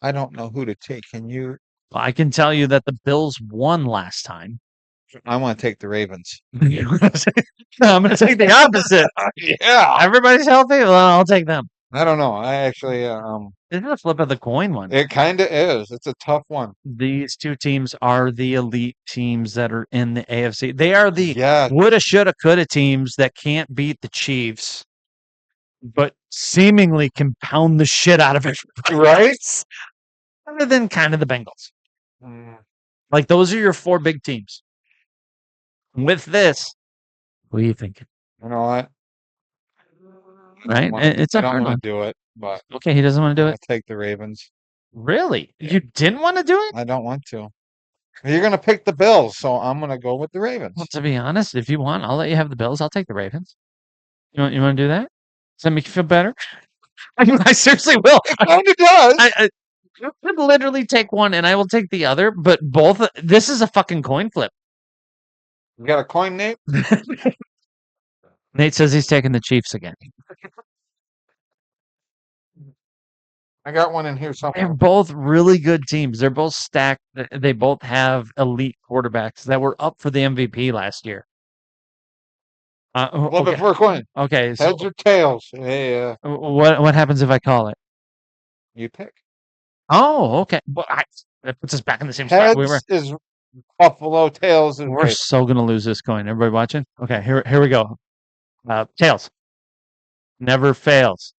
I don't know who to take. Can you? I can tell you that the Bills won last time. I want to take the Ravens. I'm going to take the opposite. Yeah. Everybody's healthy. Well, I'll take them. I don't know. I actually, This is a flip of the coin one. it kind of is. It's a tough one. These two teams are the elite teams that are in the AFC. They are the Yeah. woulda, shoulda, coulda teams that can't beat the Chiefs, but seemingly can pound the shit out of it. Right? Other than kind of the Bengals. Mm, Like, those are your 4 big teams. With this, what do you think? You know what? Right? It's I a don't hard want one. to do it, but Okay, he doesn't want to do I'll it. take the Ravens. Really? You didn't want to do it? I don't want to. You're going to pick the Bills, so I'm going to go with the Ravens. Well, to be honest, if you want, I'll let you have the Bills. I'll take the Ravens. You want to do that? Does that make you feel better? I seriously will. And it does. I could literally take one and I will take the other, but both. This is a fucking coin flip. You got a coin, Nate? Nate says he's taking the Chiefs again. I got one in here They're somewhere. both really good teams. They're both stacked. They both have elite quarterbacks that were up for the MVP last year. Flip Okay. it for a coin. Okay. So Heads or tails? Hey, what happens if I call it? you pick. Oh, okay. But that puts us back in the same spot we were. Heads is Buffalo. Tails is We're Ravens. so gonna lose this coin. Everybody watching? Okay, here we go. Tails. Never fails.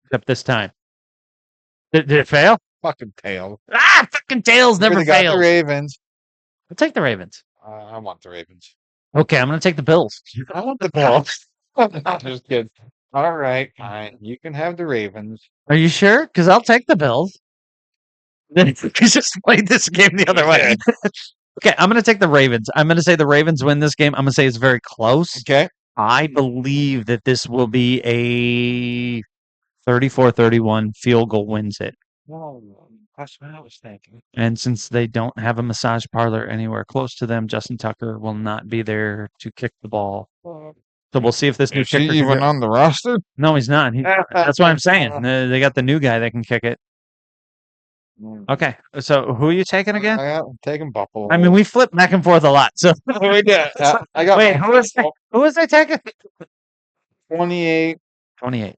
Except this time. Did it fail? Fucking tails. Ah, fucking tails never They got the fails. Ravens. I'll take the Ravens. I want the Ravens. Okay, I'm gonna take the Bills. I want the Bills. Just kidding. All right, fine. You can have the Ravens. Are you sure? Because I'll take the Bills. Then you just played this game the other way. Okay, I'm gonna take the Ravens. I'm gonna say the Ravens win this game. I'm gonna say it's very close. Okay. I believe that this will be a 34-31 field goal wins it. That's what I was thinking. And since they don't have a massage parlor anywhere close to them, Justin Tucker will not be there to kick the ball. So we'll see if this new Is he kicker can even do it. on the roster? No, he's not. That's what I'm saying. They got the new guy that can kick it. Okay, so who are you taking again? I'm taking Buffalo. I mean, we flip back and forth a lot. So we did. I got wait, who was they taking? 28, 28,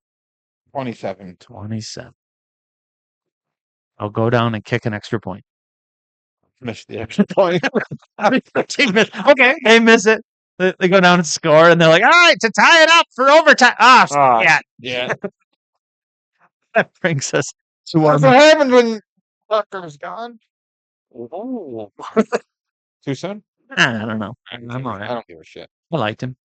27. 27. I'll go down and kick an extra point. Missed the extra point. Okay, they miss it. They go down and score, and they're like, "All right, to tie it up for overtime." Ah, yeah, Yeah. that brings us to our. That's what happened when Tucker's gone. Too soon? I don't know. I'm all I right. don't give a shit. I liked him.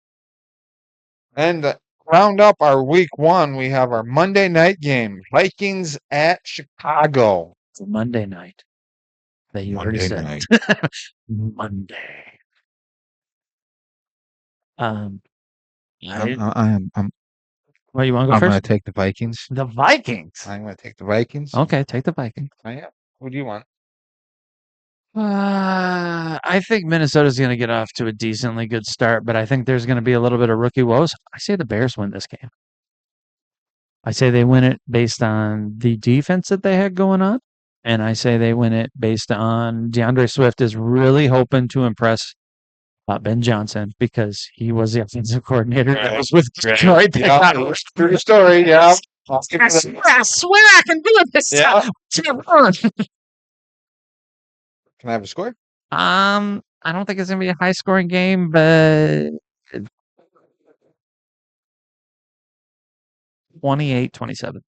And to round up our week one, we have our Monday night game. Vikings at Chicago. It's a Monday night. That you already Monday said. night. Monday. I, I'm well, you want to go going to first? take the Vikings. The Vikings. I'm going to take the Vikings. Okay, take the Vikings. Oh, yeah. Who do you want? I think Minnesota's going to get off to a decently good start, but I think there's going to be a little bit of rookie woes. I say the Bears win this game. I say they win it based on the defense that they had going on, and I say they win it based on DeAndre Swift is really hoping to impress Ben Johnson because he was the offensive coordinator that was with Detroit. Yeah, true story. Yeah. I'll skip I to that. swear I can do it this Yeah. time. Can I have a score? I don't think it's gonna be a high scoring game, but 28-27.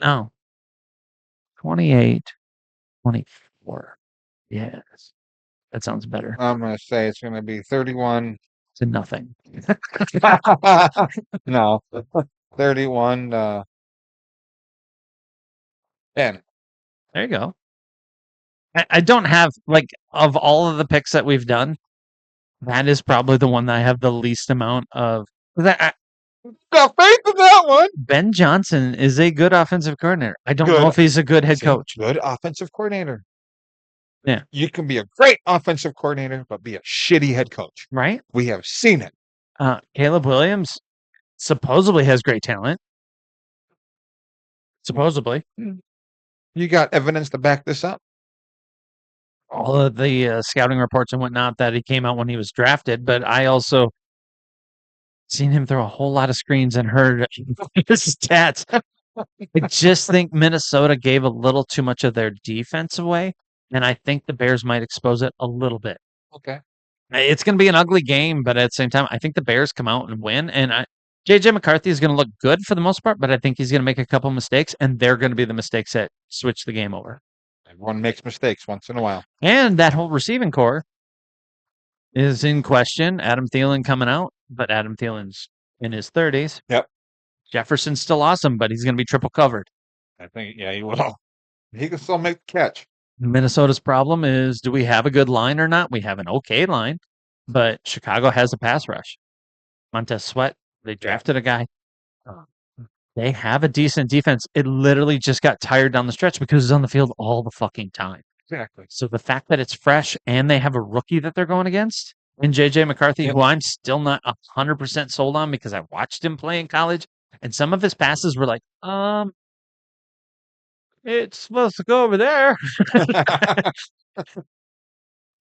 No. 28-24. Yes. That sounds better. I'm going to say it's going to be 31. To nothing. No. 31 10. There you go. I don't have like of all of the picks that we've done, that is probably the one that I have the least amount of. That Got faith in that one. Ben Johnson is a good offensive coordinator. I don't know Good. if he's a good head He's a coach. Good offensive coordinator. Yeah. You can be a great offensive coordinator, but be a shitty head coach. Right? We have seen it. Caleb Williams supposedly has great talent. Supposedly. You got evidence to back this up? All of the scouting reports and whatnot that he came out when he was drafted, but I also seen him throw a whole lot of screens and heard his stats. I just think Minnesota gave a little too much of their defense away, and I think the Bears might expose it a little bit. Okay. It's going to be an ugly game, but at the same time, I think the Bears come out and win. And JJ McCarthy is going to look good for the most part, but I think he's going to make a couple mistakes, and they're going to be the mistakes that switch the game over. Everyone makes mistakes once in a while. And that whole receiving core is in question. Adam Thielen coming out, but Adam Thielen's in his 30s. Yep. Jefferson's still awesome, but he's going to be triple covered. I think, yeah, he will. He can still make the catch. Minnesota's problem is, do we have a good line or not? We have an okay line, but Chicago has a pass rush. Montez Sweat, they drafted a guy. They have a decent defense. It literally just got tired down the stretch because it's on the field all the fucking time. Exactly. So the fact that it's fresh and they have a rookie that they're going against in JJ McCarthy, Yep. who I'm still not 100% sold on because I watched him play in college, and some of his passes were like, It's supposed to go over there.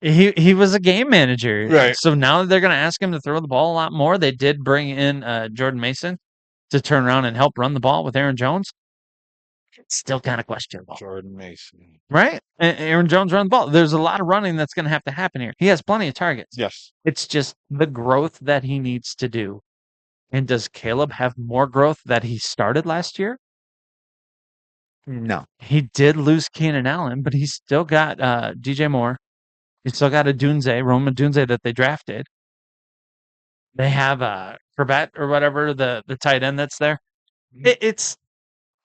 He was a game manager. Right. So now they're going to ask him to throw the ball a lot more. They did bring in Jordan Mason to turn around and help run the ball with Aaron Jones. It's still kind of questionable, Jordan Mason. right? Aaron Jones run the ball. There's a lot of running that's going to have to happen here. He has plenty of targets. Yes. It's just the growth that he needs to do. And does Caleb have more growth that he started last year? No. He did lose Keenan Allen, but he's still got DJ Moore. He's still got Roma Dunze that they drafted. They have Corbett or whatever, the tight end that's there.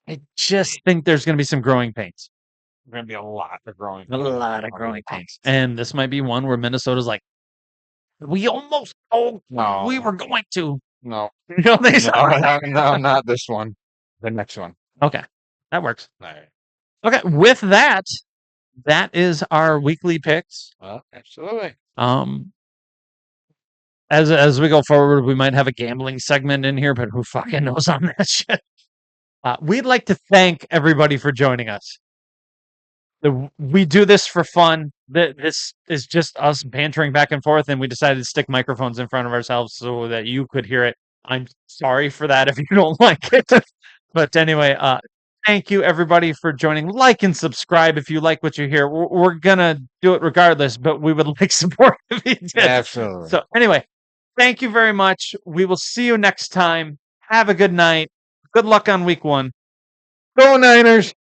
I just think there's going to be some growing pains. There's going to be a lot of growing. A lot of growing pains. And this might be one where Minnesota's like, we almost told No. we were going to. No. You know, they No, not this one. The next one. Okay, that works. All right. Okay, with that, that is our weekly picks. Absolutely. As we go forward, we might have a gambling segment in here, but who fucking knows on that shit? We'd like to thank everybody for joining us. We do this for fun. This is just us bantering back and forth, and we decided to stick microphones in front of ourselves so that you could hear it. I'm sorry for that if you don't like it. But anyway, thank you everybody for joining. Like and subscribe if you like what you hear. We're gonna do it regardless, but we would like support if you did. Absolutely. So anyway, thank you very much. We will see you next time. Have a good night. Good luck on week 1. Go Niners.